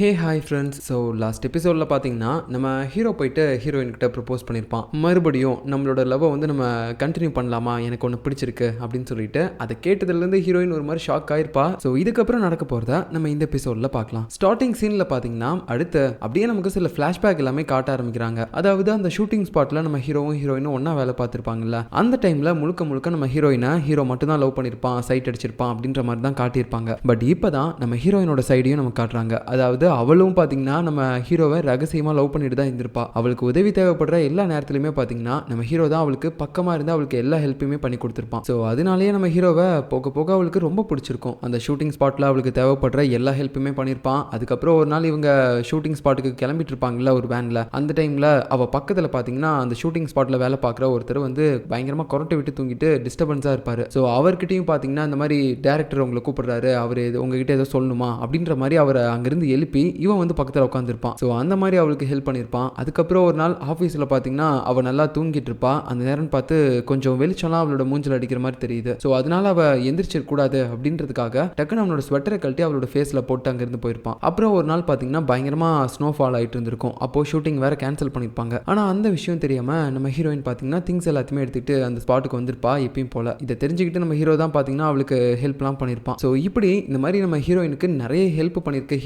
Hey hi friends. So last எபிசோடில் பார்த்தீங்கன்னா நம்ம ஹீரோ போயிட்டு ஹீரோயின் கிட்ட ப்ரப்போஸ் பண்ணியிருப்பான். மறுபடியும் நம்மளோட லவ்வை வந்து நம்ம கண்டினியூ பண்ணலாமா, எனக்கு ஒன்று பிடிச்சிருக்கு அப்படின்னு சொல்லிட்டு அதை கேட்டதுலேருந்து ஹீரோயின் ஒரு மாதிரி ஷாக் ஆயிருப்பா. ஸோ இதுக்கப்புறம் நடக்க போகிறத நம்ம இந்த எபிசோடில் பார்க்கலாம். ஸ்டார்டிங் சீனில் பார்த்தீங்கன்னா அடுத்து அப்படியே நமக்கு சில ஃப்ளாஷ்பேக் எல்லாமே காட்ட ஆரம்பிக்கிறாங்க. அதாவது அந்த ஷூட்டிங் ஸ்பாட்டில் நம்ம ஹீரோயினும் ஒன்றா வேலை பார்த்துருப்பாங்கல்ல, அந்த டைமில் முழுக்க நம்ம ஹீரோ மட்டும்தான் லவ் பண்ணியிருப்பான், சைட் அடிச்சிருப்பான் அப்படின்ற மாதிரி தான் காட்டியிருப்பாங்க. பட் இப்போ தான் நம்ம ஹீரோயினோட சைடையும் நம்ம காட்டுறாங்க. அதாவது அவளும் பாத்தீங்கன்னா நம்ம ஹீரோவை ரகசியமா லவ் பண்ணிட்டு தான் இருந்திருப்பா. அவளுக்கு உதவி தேவைப்படுற எல்லா நேரத்திலுமே பாத்தீங்கன்னா நம்ம ஹீரோ தான் அவளுக்கு பக்கமா இருந்து அவளுக்கு எல்லா ஹெல்ப்புமே பண்ணி கொடுத்திருப்பான். ஸோ அதனாலேயே நம்ம ஹீரோவை போக போக அவளுக்கு ரொம்ப பிடிச்சிருக்கும். அந்த ஷூட்டிங் ஸ்பாட்ல அவளுக்கு தேவைப்படுற எல்லா ஹெல்ப்புமே பண்ணியிருப்பான். அதுக்கப்புறம் ஒரு நாள் இவங்க ஷூட்டிங் ஸ்பாட்டுக்கு கிளம்பிட்டு இருப்பாங்கல்ல ஒரு வேன்ல, அந்த டைம்ல அவ பக்கத்துல பாத்தீங்கன்னா அந்த ஷூட்டிங் ஸ்பாட்ல வேலை பார்க்குற ஒருத்தர் வந்து பயங்கரமா கொரட்டை விட்டு தூங்கிட்டு டிஸ்டர்பன்ஸா இருப்பாரு. ஸோ அவர்கிட்டயும் பாத்தீங்கன்னா இந்த மாதிரி டேரக்டர் உங்களை கூப்பிடுறாரு, அவர் உங்ககிட்ட ஏதோ சொல்லணுமா அப்படின்ற மாதிரி அவரை அங்கிருந்து எழுப்பி இவன் வந்து பக்கத்தில் உட்காந்துருப்பான். ஸோ அந்த மாதிரி அவளுக்கு ஹெல்ப் பண்ணியிருப்பான். அதுக்கப்புறம் ஒரு நாள் ஆஃபீஸில் பார்த்தீங்கன்னா அவள் நல்லா தூங்கிட்டு இருப்பா. அந்த நேரம் பார்த்து கொஞ்சம் வெளிச்சம்லாம் அவளோட மூஞ்சில் அடிக்கிற மாதிரி தெரியுது. ஸோ அதனால அவள் எந்திரிச்சிடக்கூடாது அப்படின்றதுக்காக டக்குன்னு அவனோட ஸ்வெட்டரை கழட்டி அவளோட ஃபேஸில் போட்டு அங்கேருந்து போயிருப்பான். அப்புறம் ஒரு நாள் பார்த்தீங்கன்னா பயங்கரமாக ஸ்னோ ஃபால் ஆகிட்டு இருந்திருக்கும். அப்போ ஷூட்டிங் வேற கேன்சல் பண்ணியிருப்பாங்க. ஆனால் அந்த விஷயம் தெரியாமல் நம்ம ஹீரோயின் பார்த்தீங்கன்னா திங்ஸ் எல்லாத்தையுமே எடுத்துக்கிட்டு அந்த ஸ்பாட்டுக்கு வந்திருப்பா எப்பயும் போல. இதை தெரிஞ்சுக்கிட்டு நம்ம ஹீரோ தான் பார்த்தீங்கன்னா அவளுக்கு ஹெல்ப்லாம் பண்ணியிருப்பான். ஸோ இப்படி இந்த மாதிரி நம்ம ஹீரோயினுக்கு நிறைய ஹெல்ப் பண்ணியிருக்க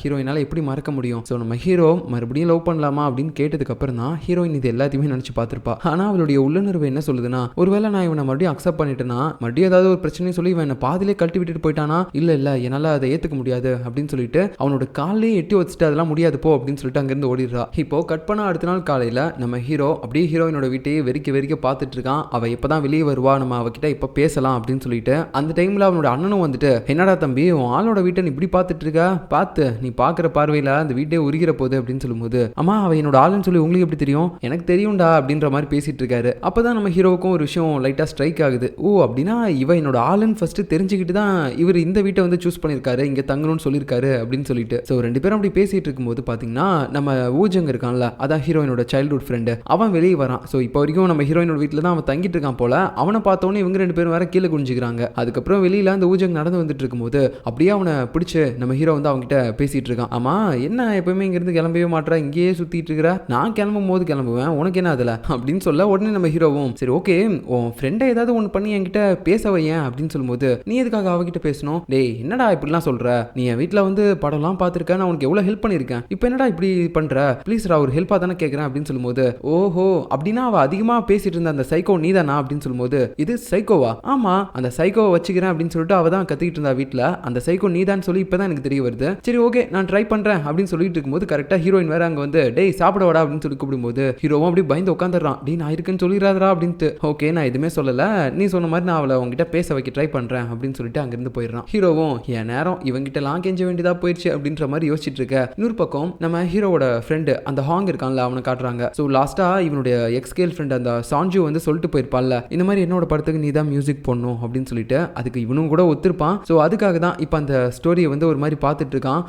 ஹீரோயினால எப்படி மறக்க முடியும்? ஸோ நம்ம ஹீரோ மறுபடியும் லவ் பண்ணலாமா அப்படின்னு கேட்டதுக்கு அப்புறம் தான் ஹீரோயின் இது எல்லாத்தையுமே நினைச்சு பார்த்திருப்பா. ஆனா அவளுடைய உள்ளுணர்வு என்ன சொல்லுதுன்னா, ஒருவேளை நான் இவனை மறுபடியும் அக்செப்ட் பண்ணிட்டேன்னா மறுபடியும் ஏதாவது ஒரு பிரச்சனை சொல்லி இவன் பாதிலே கழட்டி விட்டுட்டு போயிட்டானா, இல்ல என்னால அதை ஏத்துக்க முடியாது அப்படின்னு சொல்லிட்டு அவனோட காலையே எட்டி வச்சுட்டு அதெல்லாம் முடியாது போ அப்படின்னு சொல்லிட்டு அங்கிருந்து ஓடிடுறா. இப்போ கட் பண்ண அடுத்த நாள் காலையில நம்ம ஹீரோ அப்படியே ஹீரோயினோட வீட்டையே வெறிக்க பார்த்துட்டு இருக்கான். அவ எப்பதான் வெளியே வருவா, நம்ம அவகிட்ட இப்ப பேசலாம் அப்படின்னு சொல்லிட்டு. அந்த டைம்ல அவனோட அண்ணனும் வந்துட்டு, என்னடா தம்பி உன் ஆளோட வீட்டை நீ இப்படி பார்த்துட்டு இருக்க, பார்த்து நீ பாக்குற பார்வையில அந்த வீட்டே உருகிற போது அப்படின்னு சொல்லும்போது, அம்மா அவ என்னோட ஆளுன்னு சொல்லி உங்களுக்கு எப்படி தெரியும், எனக்கு தெரியும்டா அப்படின்ற மாதிரி பேசிட்டு இருக்காரு. அப்பதான் நம்ம ஹீரோவுக்கும் ஒரு விஷயம் லைட்டா ஸ்ட்ரைக் ஆகுது. ஓ அப்படின்னா இவ என்னோட ஆளுன்னு ஃபர்ஸ்ட் தெரிஞ்சுக்கிட்டு தான் இவர் இந்த வீட்டை வந்து சூஸ் பண்ணிருக்காரு, இங்க தங்கணும்னு சொல்லியிருக்காரு அப்படின்னு சொல்லிட்டு. ஸோ ரெண்டு பேரும் அப்படி பேசிட்டு இருக்கும்போது பாத்தீங்கன்னா நம்ம ஊஜங்க இருக்கான்ல, அதான் ஹீரோயினோட சைல்ட்ஹுட் ஃப்ரெண்டு, அவன் வெளியே வரான். ஸோ இப்போ வரைக்கும் நம்ம ஹீரோயினோட வீட்டில் தான் அவன் தங்கிட்டு இருக்கான் போல. அவனை பார்த்தோன்னே இவங்க ரெண்டு பேரும் வேற கீழே குனிஞ்சுக்கிறாங்க. அதுக்கப்புறம் வெளியில அந்த ஊஜங் நடந்து வந்துட்டு இருக்கும்போது அப்படியே அவனை பிடிச்சு நம்ம ஹீரோ வந்து அவங்ககிட்ட பேசிட்டு இருக்கான். ஆமா என்ன எப்பவுமே இங்கிருந்து கிளம்பவே மாட்டா, இங்கேயே சுத்திட்டு இருக்கிற, நான் கிளம்பும் போது கிளம்புவேன், உனக்கு என்ன அதுல அப்படின்னு சொல்ல உடனே நம்ம ஹீரோவும் சரி ஓகே உன் ஃப்ரெண்டை ஏதாவது ஒன்று பண்ணி என்கிட்ட பேச வையன் அப்படின்னு சொல்லும்போது, நீ எதுக்காக அவகிட்ட பேசணும், டேய் என்னடா இப்படிலாம் சொல்ற, நீ என் வீட்டில் வந்து படம்லாம் பார்த்துருக்க, நான் உனக்கு எவ்வளோ ஹெல்ப் பண்ணியிருக்கேன், இப்போ என்னடா இப்படி பண்ற, ப்ளீஸ் ஒரு ஹெல்ப்பாக தானே கேட்குறேன் அப்படின்னு சொல்லும்போது, ஓஹோ அப்படின்னா அவள் அதிகமாக பேசிட்டு இருந்த அந்த சைக்கோ நீ தானா அப்படின்னு சொல்லும்போது, இது சைக்கோவா, ஆமா அந்த சைக்கோவை வச்சுக்கிறேன் அப்படின்னு சொல்லிட்டு அவள் தான் கத்திக்கிட்டு இருந்தா வீட்டில், அந்த சைக்கோ நீ தான் சொல்லி இப்போதான் எனக்கு தெரிய வருது, சரி ஓகே நான் ட்ரை பண்ணுறேன் அப்படின்னு சொல்லிட்டு இருக்கும்போது கரெக்டாக ஹீரோயின் வேற அங்கே வந்து டேய் சாப்பிட வாடா அப்படின்னு சொல்லி கூப்பிடும்போது ஹீரோவும் அப்படி பயந்து உட்காந்துடுறான். டே நான் இருக்குன்னு சொல்லிடாதரா அப்படின்ட்டு. ஓகே நான் எதுவுமே சொல்லலை, நீ சொன்ன மாதிரி நான் அவளை உங்ககிட்ட பேச வைக்க ட்ரை பண்ணுறேன் அப்படின்னு சொல்லிட்டு அங்கேருந்து போயிடுறான். ஹீரோவும் என் நேரம் இவங்கிட்டலாம் கெஞ்ச வேண்டியதாக போயிடுச்சு அப்படின்ற மாதிரி யோசிச்சுட்டு இருக்க. இன்னொரு பக்கம் நம்ம ஹீரோவோட ஃப்ரெண்டு அந்த ஹாங் இருக்கான்ல அவனை காட்டுறாங்க. ஸோ லாஸ்ட்டாக இவனுடைய எக்ஸ் கேர்ள் ஃப்ரெண்ட் அந்த சாஞ்சு வந்து சொல்லிட்டு போயிருப்பான்ல, இந்த மாதிரி என்னோட படத்துக்கு நீ தான் மியூசிக் போடணும் அப்படின்னு சொல்லிட்டு. அதுக்கு இவனும் கூட ஒத்துருப்பான். ஸோ அதுக்காக தான் இப்போ அந்த ஸ்டோரியை வந்து ஒரு மாதிரி பார்த்துட்டு இருக்கான்.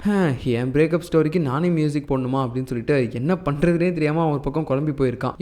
என் பிரேக்கப் ஸ்டோரிக்கு நானே மியூசிக் போடணுமா அப்படின்னு சொல்லிட்டு என்ன பண்ணுறதுனே தெரியாமல் ஒரு பக்கம் குழம்பி போயிருக்கான்.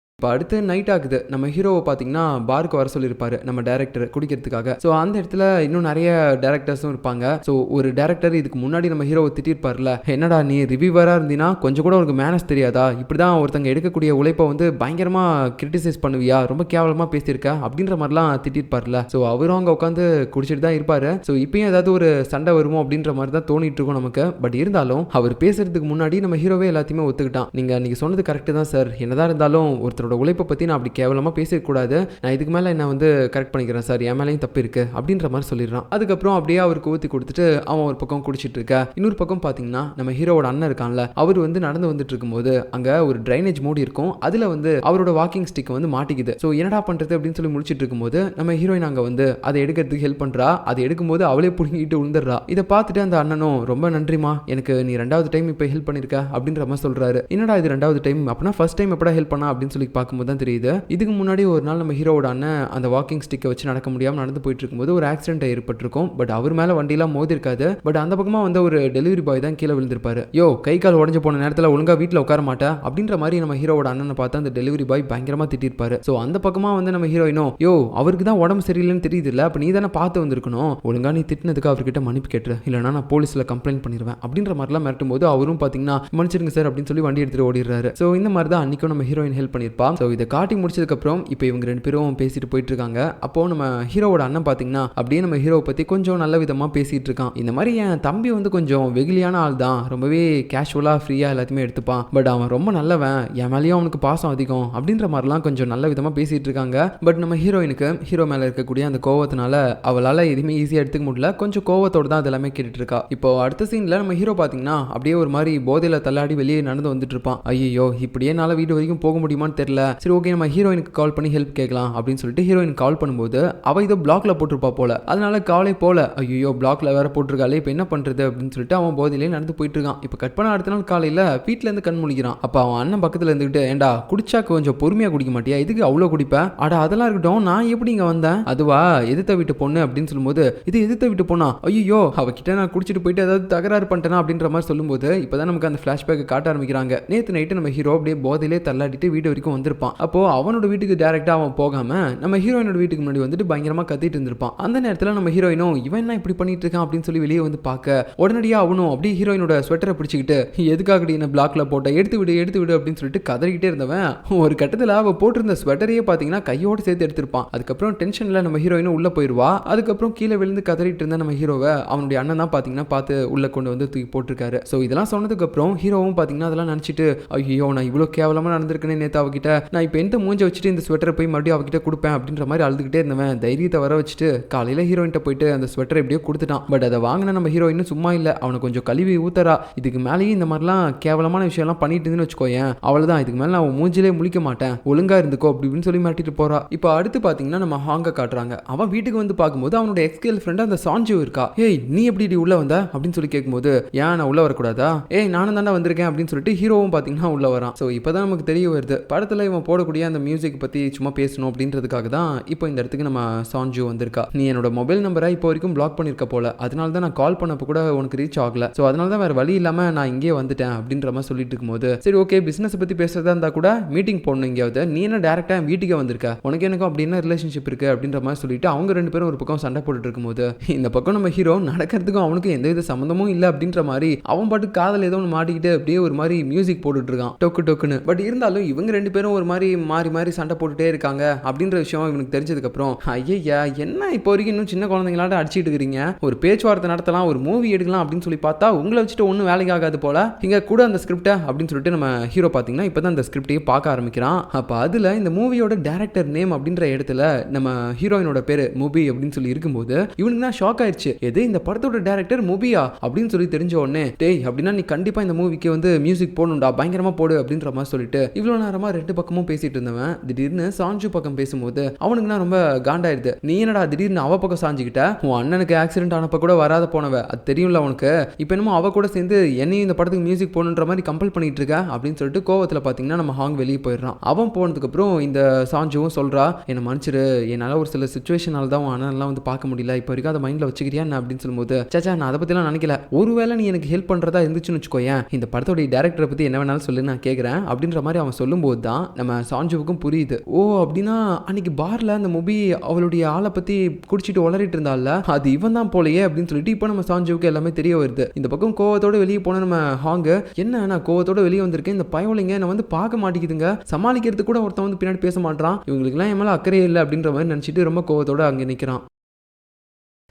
இப்போ அடுத்து நைட் ஆகுது. நம்ம ஹீரோவை பார்த்தீங்கன்னா பாருக்கு வர சொல்லியிருப்பாரு நம்ம டேரக்டர் குடிக்கிறதுக்காக. ஸோ அந்த இடத்துல இன்னும் நிறைய டேரக்டர்ஸும் இருப்பாங்க. ஸோ ஒரு டேரக்டர் இதுக்கு முன்னாடி நம்ம ஹீரோவை திட்டிருப்பார்ல, என்னடா நீ ரிவ்யூவராக இருந்தீங்கன்னா கொஞ்சம் கூட உனக்கு மேனஸ் தெரியாதா, இப்படி தான் ஒருத்தங்க எடுக்கக்கூடிய உழைப்பை வந்து பயங்கரமாக கிரிட்டிசைஸ் பண்ணுவியா, ரொம்ப கேவலமாக பேசியிருக்க அப்படின்ற மாதிரிலாம் திட்டிருப்பார்ல. ஸோ அவரும் அங்கே உட்காந்து குடிச்சிட்டு தான் இருப்பார். ஸோ இப்பயும் ஏதாவது ஒரு சண்டை வருமோ அப்படின்ற மாதிரி தான் தோணிட்டு இருக்கும் நமக்கு. பட் இருந்தாலும் அவர் பேசுறதுக்கு முன்னாடி நம்ம ஹீரோவே எல்லாத்தையுமே ஒத்துக்கிட்டான். நீங்கள் சொன்னது கரெக்டு தான் சார், என்னதான் இருந்தாலும் ஒருத்தர் உழைப்பை பற்றி நான் அப்படி கேவலமாக பேசக்கூடாது, நான் இதுக்கு மேலே என்ன வந்து கரெக்ட் பண்ணிக்கிறேன் சார், என் மேலேயும் தப்பு இருக்கு அப்படின்ற மாதிரி சொல்லிடுறான். அதுக்கப்புறம் அப்படியே அவருக்கு ஊற்றி கொடுத்துட்டு அவன் ஒரு பக்கம் குடிச்சிட்டு இருக்க. இன்னொரு பக்கம் பார்த்தீங்கன்னா நம்ம ஹீரோவோட அண்ணன் இருக்கான்ல, அவர் வந்து நடந்து வந்துட்டு இருக்கும்போது அங்கே ஒரு ட்ரைனேஜ் மூடி இருக்கும், அதில் வந்து அவரோட வாக்கிங் ஸ்டிக் வந்து மாட்டிக்குது. ஸோ என்னடா பண்ணுறது அப்படின்னு சொல்லி முடிச்சிட்டு இருக்கும்போது நம்ம ஹீரோயின் அங்கே வந்து அதை எடுக்கிறதுக்கு ஹெல்ப் பண்ணுறா. அதை எடுக்கும்போது அவளே பிடிங்கிட்டு விழுந்துடுறா. இதை பார்த்துட்டு அந்த அண்ணனும் ரொம்ப நன்றிமா, எனக்கு நீ ரெண்டாவது டைம் இப்போ ஹெல்ப் பண்ணியிருக்க அப்படின்ற மாதிரி சொல்றாரு. என்னடா இது ரெண்டாவது டைம், அப்படின்னா ஃபர்ஸ்ட் டைம் எப்படா ஹெல்ப் பண்ணா அப்படின்னு சொல்லி பார்க்கும்போது தான் தெரியுது. இதுக்கு முன்னாடி ஒரு நாள் நம்ம ஹீரோவோட அண்ணன் அந்த வாக்கிங் ஸ்டிக்கை வச்சு நடக்க முடியாமல் நடந்து போயிட்டு இருக்கும்போது ஒரு ஆக்சிடென்ட் ஏற்பட்டிருக்கும். பட் அவர் மேலே வண்டியெல்லாம் மோதி இருக்காது. பட் அந்த பக்கமாக வந்து ஒரு டெலிவரி பாய் தான் கீழே விழுந்திருப்பாரு. யோ கை கால் உடஞ்சு போன நேரத்தில் ஒழுங்கா வீட்டில் உட்கார மாட்டா அப்படின்ற மாதிரி நம்ம ஹீரோவோட அண்ணனை பார்த்து அந்த டெலிவரி பாய் பயங்கரமாக திட்டிருப்பாரு. ஸோ அந்த பக்கமாக வந்து நம்ம ஹீரோயினோ யோ அவருக்கு தான் உடம்பு சரியில்லைன்னு தெரியுது இல்லை, அப்போ நீ தானே பார்த்து வந்திருக்கணும், ஒழுங்கா நீ திட்டினதுக்கு அவர்கிட்ட மன்னிப்பு கேட்டுரு, இல்லைனா நான் போலீஸில் கம்ப்ளைண்ட் பண்ணிடுவேன் அப்படின்ற மாதிரிலாம் மிரட்டும் போது அவரும் பார்த்தீங்கன்னா மன்னிச்சிருங்க சார் அப்படின்னு சொல்லி வண்டி எடுத்துட்டு ஓடிடுறாரு. ஸோ இந்த மாதிரி தான் அன்னைக்கும் நம்ம ஹீரோயின் ஹெல்ப் பண்ணியிருப்பா. ஸோ இதை காட்டி முடிச்சதுக்கப்புறம் இப்போ இவங்க 2 பேரும் பேசிட்டு போயிட்டு இருக்காங்க. அப்போ நம்ம ஹீரோவோட அண்ணன் பார்த்தீங்கன்னா அப்படியே நம்ம ஹீரோவை பற்றி கொஞ்சம் நல்ல விதமாக பேசிட்டு இருக்கான். இந்த மாதிரி என் தம்பி வந்து கொஞ்சம் வெகுலியான ஆள் தான், ரொம்பவே கேஷுவலாக ஃப்ரீயாக எல்லாத்தையுமே எடுத்துப்பான், பட் அவன் ரொம்ப நல்லவன், என் மேலேயும் அவனுக்கு பாசம் அதிகம் அப்படின்ற மாதிரிலாம் கொஞ்சம் நல்ல விதமாக பேசிட்டு இருக்காங்க. பட் நம்ம ஹீரோயினுக்கு ஹீரோ மேலே இருக்கக்கூடிய அந்த கோவத்தினால அவளால் எதுவுமே ஈஸியாக எடுத்துக்க முடியல, கொஞ்சம் கோவத்தோடு தான் அதெல்லாமே கேட்டுட்டு இருக்கா. இப்போ அடுத்த சீனில் நம்ம ஹீரோ பார்த்தீங்கன்னா அப்படியே ஒரு மாதிரி போதையில் தள்ளாடி வெளியே நடந்து வந்துட்டு இருப்பான். ஐயோ இப்படியே என்னால் வீடு வரைக்கும் போக முடியுமான்னு தெரியல, சரி ஓகே நம்ம ஹீரோயினுக்கு கால் பண்ணி ஹெல்ப் கேட்கலாம் அப்படின்னு சொல்லிட்டு ஹீரோயின் கால் பண்ணும்போது அவள் இதை பிளாக்ல போட்டிருப்பா போல, அதனால காலே போல. ஐயோ பிளாக்ல வேற போட்டிருக்காளே, இப்போ என்ன பண்றது அப்படின்னு சொல்லிட்டு அவன் போதையிலே நடந்து போயிட்டு இருக்கான். இப்போ கட் பண்ண அடுத்த நாள் காலையில் வீட்டில இருந்து கண் முழிக்கிறான். அப்போ அவன் அண்ணன் பக்கத்தில் இருந்துகிட்டு ஏண்டா குடிச்சா கொஞ்சம் பொறுமையாக குடிக்க மாட்டியா, இதுக்கு அவ்வளோ குடிப்பேன், அட அதெல்லாம் இருக்கட்டும் நான் எப்படி இங்கே வந்தேன், அதுவா எதிர்த்த வீட்டு பொண்ணு அப்படின்னு சொல்லும்போது இது எதிர்த்த வீட்டு பொண்ணா, ஐயோ அவகிட்ட நான் குடிச்சிட்டு போயிட்டு ஏதாவது தகராறு பண்ணிட்டேனா அப்படின்ற மாதிரி சொல்லும்போது இப்போதான் நமக்கு அந்த ஃபிளாஷ்பேக் காட்ட ஆரம்பிக்கிறாங்க. நேற்று நைட்டு நம்ம ஹீரோ அப்படியே போதையிலே தள்ளாடிட்டு வீடு வரைக்கும் வந்திருப்பான். அப்போ அவனோட வீட்டுக்கு டைரக்டா அவன் போகாம நம்ம ஹீரோயினோட வீட்டுக்கு முன்னாடி வந்துட்டு பயங்கரமா கத்திட்டு இருந்திருப்பான். அந்த நேரத்தில் நம்ம ஹீரோயினும் இவன் என்ன இப்படி பண்ணிட்டு இருக்கான் அப்படின்னு சொல்லி வெளியே வந்து பார்க்க உடனடியாக அவனும் அப்படியே ஹீரோயினோட ஸ்வெட்டரை பிடிச்சிக்கிட்டு எதுக்காகடி என்ன பிளாக்ல போட்ட, எடுத்து விடு அப்படின்னு சொல்லிட்டு கதறிக்கிட்டே இருந்தவன் ஒரு கட்டத்தில் அவ போட்டிருந்த ஸ்வெட்டரையே பார்த்தீங்கன்னா கையோடு சேர்த்து எடுத்திருப்பான். அதுக்கப்புறம் டென்ஷன்ல நம்ம ஹீரோயினும் உள்ள போயிடுவா. அதுக்கப்புறம் கீழே விழுந்து கதறிட்டு இருந்த நம்ம ஹீரோவை அவனுடைய அண்ணன் தான் பார்த்தீங்கன்னா பார்த்து உள்ள கொண்டு வந்து தூக்கி போட்டிருக்காரு. ஸோ இதெல்லாம் சொன்னதுக்கு அப்புறம் ஹீரோவும் பார்த்தீங்கன்னா அதெல்லாம் நினச்சிட்டு ஐயோ நான் இவ்வளோ கேவலமாக நடந்திருக்கேன்னு நேற்று அவகிட்ட நான் இப்போ எந்த மூஞ்ச வச்சுட்டு இந்த ஸ்வெட்டரை போய் மறுபடியும் அவகிட்ட கொடுப்பேன் அப்படின்ற மாதிரி அழுதுகிட்டே இருந்தவன் தைரியத்தை வர வச்சுட்டு காலையில் ஹீரோயின்ட்ட போயிட்டு அந்த ஸ்வெட்டரை எப்படியோ கொடுத்துட்டான். பட் அதை வாங்கின நம்ம ஹீரோயினும் சும்மா இல்லை, அவனை கொஞ்சம் கழுவி ஊத்தரா, இதுக்கு மேலேயும் இந்த மாதிரிலாம் கேவலமான விஷயம்லாம் பண்ணிட்டு இருந்துன்னு வச்சுக்கோயேன், அவ்வளோதான் இதுக்கு மேலே நான் மூஞ்சிலே முழிக்க மாட்டேன், ஒழுங்கா இருந்துக்கோ அப்படின்னு சொல்லி மாட்டிட்டு போறா. இப்போ அடுத்து பார்த்தீங்கன்னா நம்ம ஹாங்க காட்டுறாங்க. அவன் வீட்டுக்கு வந்து பார்க்கும்போது அவனோட எக்ஸ் கேர்ள் ஃப்ரெண்ட் அந்த சாஞ்சு இருக்கா. ஏய் நீ எப்படி உள்ள வந்த அப்படின்னு சொல்லி கேட்கும்போது ஏன் நான் உள்ள வரக்கூடாதா, ஏய் நானும் தானே வந்திருக்கேன் அப்படின்னு சொல்லிட்டு ஹீரோவும் பார்த்தீங்கன்னா உள்ள வரான். ஸோ இப்போதான் நமக்கு தெரிய வருது படத்தில் இவன் போடக்கூடிய அந்த மியூசிக் பற்றி சும்மா பேசணும் அப்படின்றதுக்காக தான் இப்போ இந்த இடத்துக்கு நம்ம சாஞ்சு வந்திருக்கா. நீ என்னோட மொபைல் நம்பரை இப்போ வரைக்கும் பிளாக் பண்ணியிருக்க போல, அதனால தான் நான் கால் பண்ணப்போ கூட உனக்கு ரீச் ஆகல, ஸோ அதனால தான் வேற வழி இல்லாமல் நான் இங்கே வந்துட்டேன் அப்படின்ற மாதிரி சொல்லிட்டு இருக்கும்போது சரி ஓகே பிசினஸ் பற்றி பேசுறதா இருந்தால் கூட மீட்டிங் போடணும் எங்கேயாவது, நீ என்ன டேரக்டாக வீட்டுக்கே வந்திருக்க, உனக்கு எனக்கும் அப்படின்னா ரிலேஷன்ஷிப் இருக்கு அப்படின்ற மாதிரி சொல்லிட்டு அவங்க 2 பேரும் ஒரு பக்கம் சண்டை போட்டுட்டு இருக்கும்போது இந்த பக்கம் நம்ம ஹீரோ நடக்கிறதுக்கும் அவனுக்கு எந்தவித சம்மந்தமும் இல்லை அப்படின்ற மாதிரி அவன் பாட்டு காதல் ஏதோ ஒன்று மாட்டிக்கிட்டு அப்படியே ஒரு மாதிரி மியூசிக் போட்டுட்டு இருக்கான் டொக்கு டொக்குன்னு. பட் இருந்தாலும் இவங்க 2 பேரும் ஒரு மாதிரி மாறி மாறி சண்டை போட்டுட்டே இருக்காங்க அப்படின்ற விஷயம் இவனுக்கு தெரிஞ்சதுக்கு அப்புறம் ஐயா என்ன இப்போ வரைக்கும் இன்னும் சின்ன குழந்தைங்களாட்ட அடிச்சிட்டு இருக்கிறீங்க, ஒரு பேச்சுவார்த்தை நடத்தலாம், ஒரு மூவி எடுக்கலாம் அப்படின்னு சொல்லி பார்த்தா உங்களை வச்சுட்டு ஒன்றும் வேலைக்கு ஆகாது போல, இங்க கூட அந்த ஸ்கிரிப்டை அப்படின்னு சொல்லிட்டு நம்ம ஹீரோ பார்த்தீங்கன்னா இப்போதான் அந்த ஸ்கிரிப்டையே பார்க்க ஆரம்பிக்கிறான். அப்போ அதில் இந்த மூவியோட டேரக்டர் நேம் அப்படின்ற இடத்துல நம்ம ஹீரோயினோட பேரு மூபி அப்படின்னு சொல்லி இருக்கும்போது இவனுக்கு தான் ஷாக் ஆயிடுச்சு, எது இந்த படத்தோட டேரக்டர் மூபியா அப்படின்னு சொல்லி தெரிஞ்ச உடனே டேய் அப்படின்னா நீ கண்டிப்பா இந்த மூவிக்கு வந்து மியூசிக் போடணும்டா, பயங்கரமா போடு அப்படின்ற மாதிரி சொல்லிட்டு இவ்வளவு நேரமா 2 பக்கமும் பேசிட்டு இருந்தவன் திடீர்னு சாஞ்சு பக்கம் பேசும்போது அவனுக்கு ரொம்ப காண்டாயிருது. நீ என்னடா திடீர்னு அவ பக்கம் சாஞ்சுக்கிட்ட, உன் அண்ணனுக்கு ஆக்சிடென்ட் ஆனப்ப கூட வராத போனவ, அது தெரியும்ல உனக்கு, இப்போ என்னமோ அவ கூட சேர்ந்து என்னையும் இந்த படத்துக்கு மியூசிக் போடணுன்ற மாதிரி கம்பல் பண்ணிட்டு இருக்க அப்படின்னு சொல்லிட்டு கோவத்தில் பார்த்தீங்கன்னா நம்ம ஹாங் வெளியே போயிடுறான். அவன் போனதுக்கு அப்புறம் இந்த சாஞ்சுவும் சொல்றா என்னை மன்னிச்சிரு, என்னால் ஒரு சில சுச்சுவேஷனால தான் உன் அண்ணன்லாம் வந்து பார்க்க முடியல, இப்போ வரைக்கும் அதை மைண்டில் வச்சுக்கிறியா அப்படின்னு சொல்லும்போது சாச்சா நான் அதை பற்றிலாம் நினைக்கல, ஒருவேளை நீ எனக்கு ஹெல்ப் பண்ணுறதா இருந்துச்சுன்னு வச்சுக்கோயேன், இந்த படத்தோடைய டேரக்டரை பற்றி என்ன வேணாலும் சொல்லு நான் கேட்குறேன் அப்படின்ற மாதிரி அவன் சொல்லும்போது தான் நம்ம சாஞ்சுவுக்கும் புரியுது. ஓ அப்படின்னா அன்னைக்கு பார்ல அந்த மூவி அவளுடைய ஆளை பற்றி குடிச்சிட்டு உளறிட்டு இருந்தால அது இவன் தான் போலையே அப்படின்னு சொல்லிட்டு இப்போ நம்ம சாஞ்சுவுக்கு எல்லாமே தெரிய வருது. இந்த பக்கம் கோவத்தோடு வெளியே போன நம்ம ஹாங்கு என்ன நான் கோவத்தோடு வெளியே வந்திருக்கேன், இந்த பயவலைங்க என்னை வந்து பார்க்க மாட்டேங்குதுங்க, சமாளிக்கிறது கூட ஒருத்தன் வந்து பின்னாடி பேச மாட்டான், இவங்களுக்குலாம் என் மேலே அக்கறையே இல்லை அப்படின்ற மாதிரி நினச்சிட்டு ரொம்ப கோவத்தோடு அங்கே நிற்கிறான்.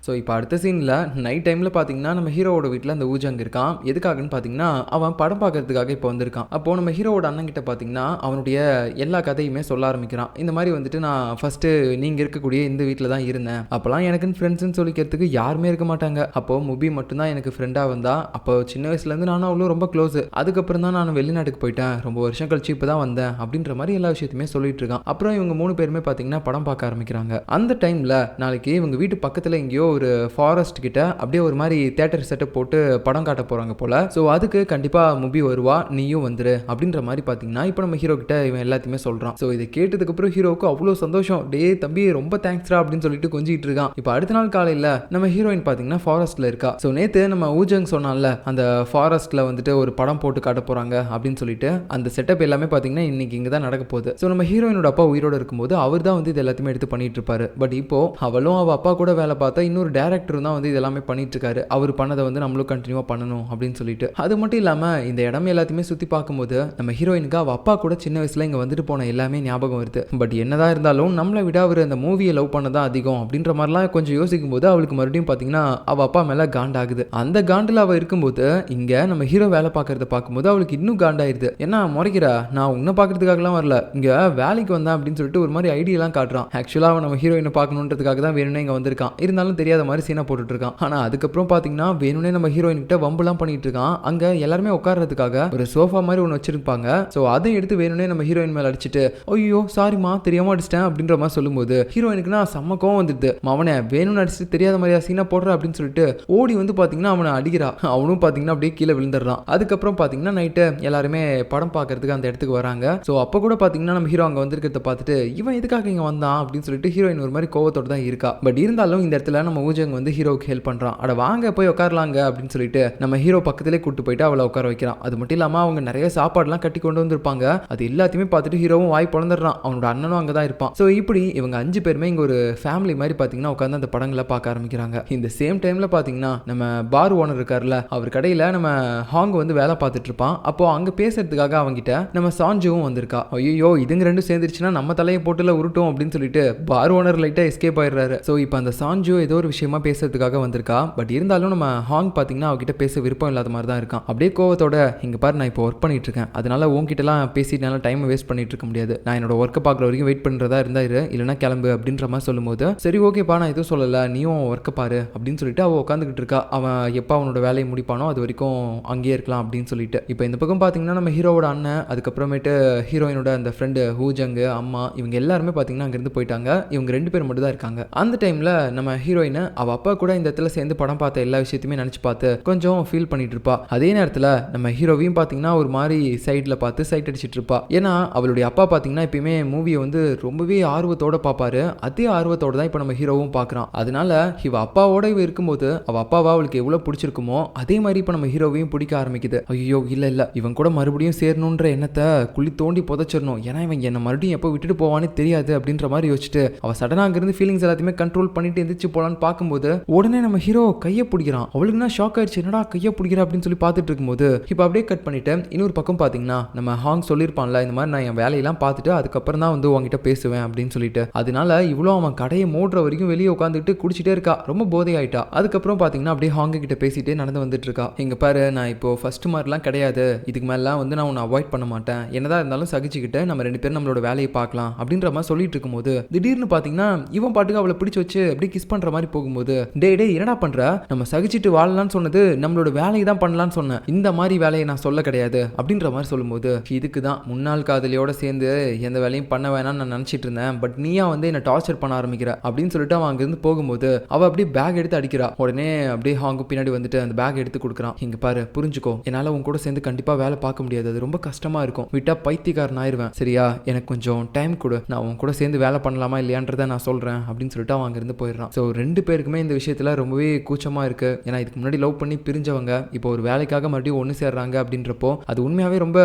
ஸோ இப்போ அடுத்த சீனில் நைட் டைமில் பார்த்தீங்கன்னா நம்ம ஹீரோவோட வீட்டில் அந்த ஊஜாங்க இருக்கான். எதுக்காகன்னு பார்த்தீங்கன்னா அவன் படம் பார்க்கறதுக்காக இப்போ வந்திருக்கான். அப்போது நம்ம ஹீரோவோட அண்ணன்கிட்ட பார்த்தீங்கன்னா அவனுடைய எல்லா கதையுமே சொல்ல ஆரம்பிக்கிறான். இந்த மாதிரி வந்துட்டு நான் ஃபஸ்ட்டு நீங்கள் இருக்கக்கூடிய இந்த வீட்டில் தான் இருந்தேன், அப்போலாம் எனக்குன்னு ஃப்ரெண்ட்ஸ்ன்னு சொல்லிக்கிறதுக்கு யாருமே இருக்க மாட்டாங்க, அப்போது முபி மட்டும்தான் எனக்கு ஃப்ரெண்டாக வந்தா, அப்போ சின்ன வயசுலேருந்து நானும் அவ்வளோ ரொம்ப க்ளோஸு, அதுக்கப்புறம் தான் நான் வெளிநாட்டுக்கு போயிட்டேன், ரொம்ப வருஷம் கழிச்சு இப்போ தான் வந்தேன் அப்படின்ற மாதிரி எல்லா விஷயத்தையுமே சொல்லிட்டு இருக்கான். அப்புறம் இவங்க 3 பேருமே பார்த்தீங்கன்னா படம் பார்க்க ஆரம்பிக்கிறாங்க. அந்த டைமில் நாளைக்கு இவங்க வீட்டு பக்கத்தில் எங்கேயோ ஒரு ஃபாரஸ்ட் கிட்ட அப்படியே ஒரு மாதிரி தியேட்டர் செட்டப் போட்டு படம் காட்ட போறாங்க போல. ஸோ அதுக்கு கண்டிப்பா முபி வருவா, நீயும் வந்துரு அப்படின்ற மாதிரி பார்த்தீங்கன்னா இப்போ நம்ம ஹீரோ கிட்ட இவன் எல்லாத்தையுமே சொல்றான். ஸோ இதை கேட்டதுக்கு அப்புறம் ஹீரோவுக்கு அவ்வளோ சந்தோஷம். டே தம்பி ரொம்ப தேங்க்ஸ்ரா அப்படின்னு சொல்லிட்டு கொஞ்சிட்டு இருக்கான். இப்போ அடுத்த நாள் காலையில் நம்ம ஹீரோயின் பார்த்தீங்கன்னா ஃபாரஸ்ட்ல இருக்கா. ஸோ நேற்று நம்ம ஊஜங் சொன்னால அந்த ஃபாரஸ்ட்ல வந்துட்டு ஒரு படம் போட்டு காட்ட போறாங்க அப்படின்னு சொல்லிட்டு அந்த செட்டப் எல்லாமே பார்த்தீங்கன்னா இன்னைக்கு இங்கே தான் நடக்க போகுது. ஸோ நம்ம ஹீரோயினோட அப்பா உயிரோடு இருக்கும்போது அவர் தான் வந்து இது எல்லாத்தையுமே எடுத்து பண்ணிட்டு இருப்பாரு. பட் இப்போ அவளும் அவள் அப்பா கூட வேலை பார்த்தா இன்னொரு டேரக்டரும் தான் வந்து இது எல்லாமே பண்ணிட்டு இருக்காரு. அவர் பண்ணதை வந்து நம்மளும் கண்டினியூவா பண்ணணும் அப்படின்னு சொல்லிட்டு. அது மட்டும் இல்லாம இந்த இடம் எல்லாத்தையுமே சுத்தி பார்க்கும்போது நம்ம ஹீரோயினுக்கு அவ அப்பா கூட சின்ன வயசுல இங்க வந்துட்டு போன எல்லாமே ஞாபகம் வருது. பட் என்னதான் இருந்தாலும் நம்மளை விட அவர் அந்த மூவியை லவ் பண்ணதான் அதிகம் அப்படின்ற மாதிரிலாம் கொஞ்சம் யோசிக்கும் போது அவளுக்கு மறுபடியும் பாத்தீங்கன்னா அவ அப்பா மேல காண்டாகுது. அந்த காண்டில் அவ இருக்கும்போது இங்க நம்ம ஹீரோ வேலை பார்க்கறத பார்க்கும்போது அவளுக்கு இன்னும் காண்டாயிருது. என்ன முறைக்கிறா, நான் உன்னை பார்க்கறதுக்காகலாம் வரல, இங்க வேலைக்கு வந்தேன் அப்படின்னு சொல்லிட்டு ஒரு மாதிரி ஐடியாலாம் காட்டுறான். ஆக்சுவலா அவன் நம்ம ஹீரோயினை பார்க்கணுன்றதுக்காக தான் வேணும்னே இங்க வந்திருக்கான். இருந்தாலும் தெரியாத மாதிரி சீனா போட்டுட்டு இருக்கான். ஆனா அதுக்கப்புறம் பாத்தீங்கன்னா வேணும்னே நம்ம ஹீரோயின் கிட்ட வம்புலாம் பண்ணிட்டு இருக்கான். அங்க எல்லாருமே உட்கார்றதுக்காக ஒரு சோஃபா மாதிரி ஒன்று வச்சிருப்பாங்க. ஸோ அதை எடுத்து வேணும்னே நம்ம ஹீரோயின் மேல அடிச்சுட்டு ஐயோ சாரிமா தெரியாம அடிச்சிட்டேன் அப்படின்ற மாதிரி சொல்லும்போது ஹீரோயினுக்கு நான் செம்ம கோவம் வந்துடுது. அவனை வேணும்னு அடிச்சுட்டு தெரியாத மாதிரியா சீனா போடுற அப்படின்னு சொல்லிட்டு ஓடி வந்து பாத்தீங்கன்னா அவனை அடிக்கிறா. அவனும் பாத்தீங்கன்னா அப்படியே கீழே விழுந்துடுறான். அதுக்கப்புறம் பாத்தீங்கன்னா நைட்டு எல்லாருமே படம் பார்க்கறதுக்கு அந்த இடத்துக்கு வராங்க. ஸோ அப்போ கூட பாத்தீங்கன்னா நம்ம ஹீரோ அங்க வந்திருக்கிறத பார்த்துட்டு இவன் எதுக்காக இங்க வந்தான் அப்படின்னு சொல்லிட்டு ஹீரோயின் ஒரு மாதிரி கோவத்தோட தான் இருக்கா. பட் இருந்தாலும் இந்த இடத்துல நம்ம ஊஜங் வந்து ஹீரோவுக்கு ஹெல்ப் பண்றான். அட வாங்க போய் உட்காரலாங்க அப்படின்னு சொல்லிட்டு நம்ம ஹீரோ பக்கத்திலே கூட்டு போயிட்டு அவளை உட்கார வைக்கிறான். அது மட்டும் இல்லாம அவங்க நிறைய சாப்பாடுலாம் கட்டி கொண்டு வந்திருப்பாங்க. அது எல்லாத்தையுமே பார்த்துட்டு ஹீரோவும் வாய் பொழந்துடுறான். அவனோட அண்ணனும் அங்கதான் இருப்பான். ஸோ இப்படி இவங்க 5 பேருமே இங்க ஒரு ஃபேமிலி மாதிரி பாத்தீங்கன்னா உட்காந்து அந்த படங்களை பார்க்க ஆரம்பிக்கிறாங்க. இந்த சேம் டைம்ல பாத்தீங்கன்னா நம்ம பார் ஓனர் இருக்காருல்ல, அவர் கடையில நம்ம ஹாங் வந்து வேலை பார்த்துட்டு இருப்பான். அப்போ அங்க பேசுறதுக்காக அவங்கிட்ட நம்ம சாஞ்சுவும் வந்திருக்கா. ஐயோ இதுங்க ரெண்டும் சேர்ந்துருச்சுன்னா நம்ம தலையை போட்டுல உருட்டும் அப்படின்னு சொல்லிட்டு பார் ஓனர் லைட்டா எஸ்கேப் ஆயிடுறாரு. ஸோ இப்போ அந்த சாஞ்சு ஏதோ ஒரு விஷயமா பேசுறதுக்காக வந்திருக்கா. பட் இருந்தாலும் நம்ம ஹாங் பாத்தீங்கன்னா அவகிட்ட பேச விருப்பம் இல்லாத மாதிரி தான் இருக்கான். அப்படியே கோவத்தோட இங்க பாரு நான் இப்போ ஒர்க் பண்ணிட்டு இருக்கேன், அதனால உன்கிட்டலாம் பேசிட்டு டைம் வேஸ்ட் பண்ணிட்டு இருக்க முடியாது, நான் என்னோட ஒர்க்கை பார்க்குற வரைக்கும் வெயிட் பண்றதா இருந்தா இரு, இல்லைன்னா கிளம்பு அப்படின்ற மாதிரி சொல்லும்போது சரி ஓகேப்பா நான் எதுவும் சொல்லல, நீயும் ஒர்க்கை பாரு அப்படின்னு சொல்லிட்டு அவ உட்காந்துக்கிட்டு இருக்கா. அவன் எப்போ அவனோட வேலையை முடிப்பானோ அது வரைக்கும் அங்கேயே இருக்கலாம் அப்படின்னு சொல்லிட்டு. இப்போ இந்த பக்கம் பாத்தீங்கன்னா நம்ம ஹீரோவோட அண்ணன், அதுக்கப்புறமேட்டு ஹீரோயினோட அந்த ஃப்ரெண்டு ஹூஜங் அம்மா இவங்க எல்லாருமே பாத்தீங்கன்னா அங்கிருந்து போயிட்டாங்க. இவங்க 2 பேர் மட்டும் தான் இருக்காங்க. அந்த டைம்ல நம்ம ஹீரோயின் அவ அப்பா கூட இந்த இடத்துல சேர்ந்து படம் பார்த்த எல்லா விஷயத்தையுமே நினைச்சு பார்த்து கொஞ்சம் ஃபீல் பண்ணிட்டு இருப்பா. அதே நேரத்துல நம்ம ஹீரோவையும் பாத்தீங்கன்னா ஒரு மாதிரி சைட்ல பார்த்து சைட் அடிச்சிட்டு இருப்பா. ஏன்னா அவளுடைய அப்பா பாத்தீங்கன்னா எப்பயுமே மூவியை வந்து ரொம்பவே ஆர்வத்தோட பாப்பாரு. அதே ஆர்வத்தோட தான் இப்போ நம்ம ஹீரோவும் பார்க்கறான். அதனால இவ அப்பாவோட இவ இருக்கும்போது அவ அப்பாவா அவளுக்கு எவ்வளவு பிடிச்சிருக்குமோ அதே மாதிரி இப்போ நம்ம ஹீரோவையும் பிடிக்க ஆரம்பிக்குது. ஐயோ இல்ல இவன் கூட மறுபடியும் சேரணுன்ற எண்ணத்தை குழி தோண்டி புதைச்சிடணும், ஏன்னா இவன் என்ன மறுபடியும் எப்போ விட்டுட்டு போவானே தெரியாது அப்படின்ற மாதிரி யோசிச்சுட்டு அவ சடனா அங்கிருந்து ஃபீலிங்ஸ் எல்லாத்தையுமே கண்ட்ரோல் பண்ணிட்டு எந்திரிச்சு போலான்னு பார்க்கும்போது உடனே நம்ம ஹீரோ கையை பிடிக்கிறான். அவளுக்கு நான் ஷாக் ஆயிடுச்சு, என்னடா கையை பிடிக்கிற அப்படின்னு சொல்லி பார்த்துட்டு இருக்கும்போது இப்போ அப்படியே கட் பண்ணிட்டு இன்னொரு பக்கம் பாத்தீங்கன்னா நம்ம ஹாங் சொல்லியிருப்பான்ல இந்த மாதிரி நான் என் வேலையெல்லாம் பார்த்துட்டு அதுக்கப்புறம் தான் வந்து உங்ககிட்ட பேசுவேன் அப்படின்னு சொல்லிட்டு. அதனால இவ்வளோ அவன் கடையை மூடுற வரைக்கும் வெளியே உட்காந்துட்டு குடிச்சிட்டே இருக்கா, ரொம்ப போதை ஆயிட்டா. அதுக்கப்புறம் பாத்தீங்கன்னா அப்படியே ஹாங் கிட்ட பேசிட்டே நடந்து வந்துட்டு இருக்கா. இங்க பாரு நான் இப்போ ஃபர்ஸ்ட் மாதிரிலாம் கிடையாது, இதுக்கு மேலாம் வந்து நான் உன்னை அவாய்ட் பண்ண மாட்டேன், என்னதான் இருந்தாலும் சகிச்சுக்கிட்டு நம்ம 2 பேரும் நம்மளோட வேலையை பார்க்கலாம் அப்படின்ற மாதிரி சொல்லிட்டு இருக்கும்போது திடீர்னு பாத்தீங்கன்னா இவன் பாட்டுக்கு அவளை பிடிச்சு வச்சு அப்படியே கிஸ் பண்ற மாதிரி போகும்போது டே என்னடா பண்ற, நம்ம சகிச்சுட்டு வாழலாம்னு சொன்னது நம்மளோட வேலையை தான் பண்ணலாம்னு சொன்னேன், இந்த மாதிரி வேலையை நான் சொல்ல கிடையாது அப்படின்ற மாதிரி சொல்லும்போது இதுக்கு தான் முன்னாள் காதலியோட சேர்ந்து எந்த வேலையும் பண்ண வேணாம்னு நான் நினைச்சிட்டு இருந்தேன், பட் நீயா வந்து என்ன டார்ச்சர் பண்ண ஆரம்பிக்கிற அப்படின்னு சொல்லிட்டு அவன் அங்கிருந்து போகும்போது அவ அப்படியே பேக் எடுத்து அடிக்கிறா. உடனே அப்படியே ஹாங்கு பின்னாடி வந்துட்டு அந்த பேக் எடுத்து கொடுக்குறான். இங்க பாரு புரிஞ்சுக்கோ, என்னால உன் கூட சேர்ந்து கண்டிப்பா வேலை பார்க்க முடியாது, அது ரொம்ப கஷ்டமா இருக்கும், விட்டா பைத்தியக்காரன் ஆயிருவேன், சரியா எனக்கு கொஞ்சம் டைம் கொடு, நான் உன் கூட சேர்ந்து வேலை பண்ணலாமா இல்லையான்றதை நான் சொல்றேன் அப்படின்னு சொல்லிட்டு அவன் அங்கிருந்து போயிடுறான். ஸோ 2 பேருக்குமே இந்த விஷயத்துல ரொம்பவே கூச்சமா இருக்கு. ஏன்னா இதுக்கு முன்னாடி லவ் பண்ணி பிரிஞ்சவங்க இப்போ ஒரு வேலைக்காக மறுபடியும் ஒன்று சேர்றாங்க அப்படின்றப்போ அது உண்மையாவே ரொம்ப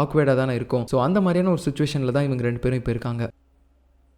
ஆக்வேர்டா தானே இருக்கும். ஸோ அந்த மாதிரியான ஒரு சுச்சுவேஷன்ல தான் இவங்க 2 பேரும் இப்போ இருக்காங்க.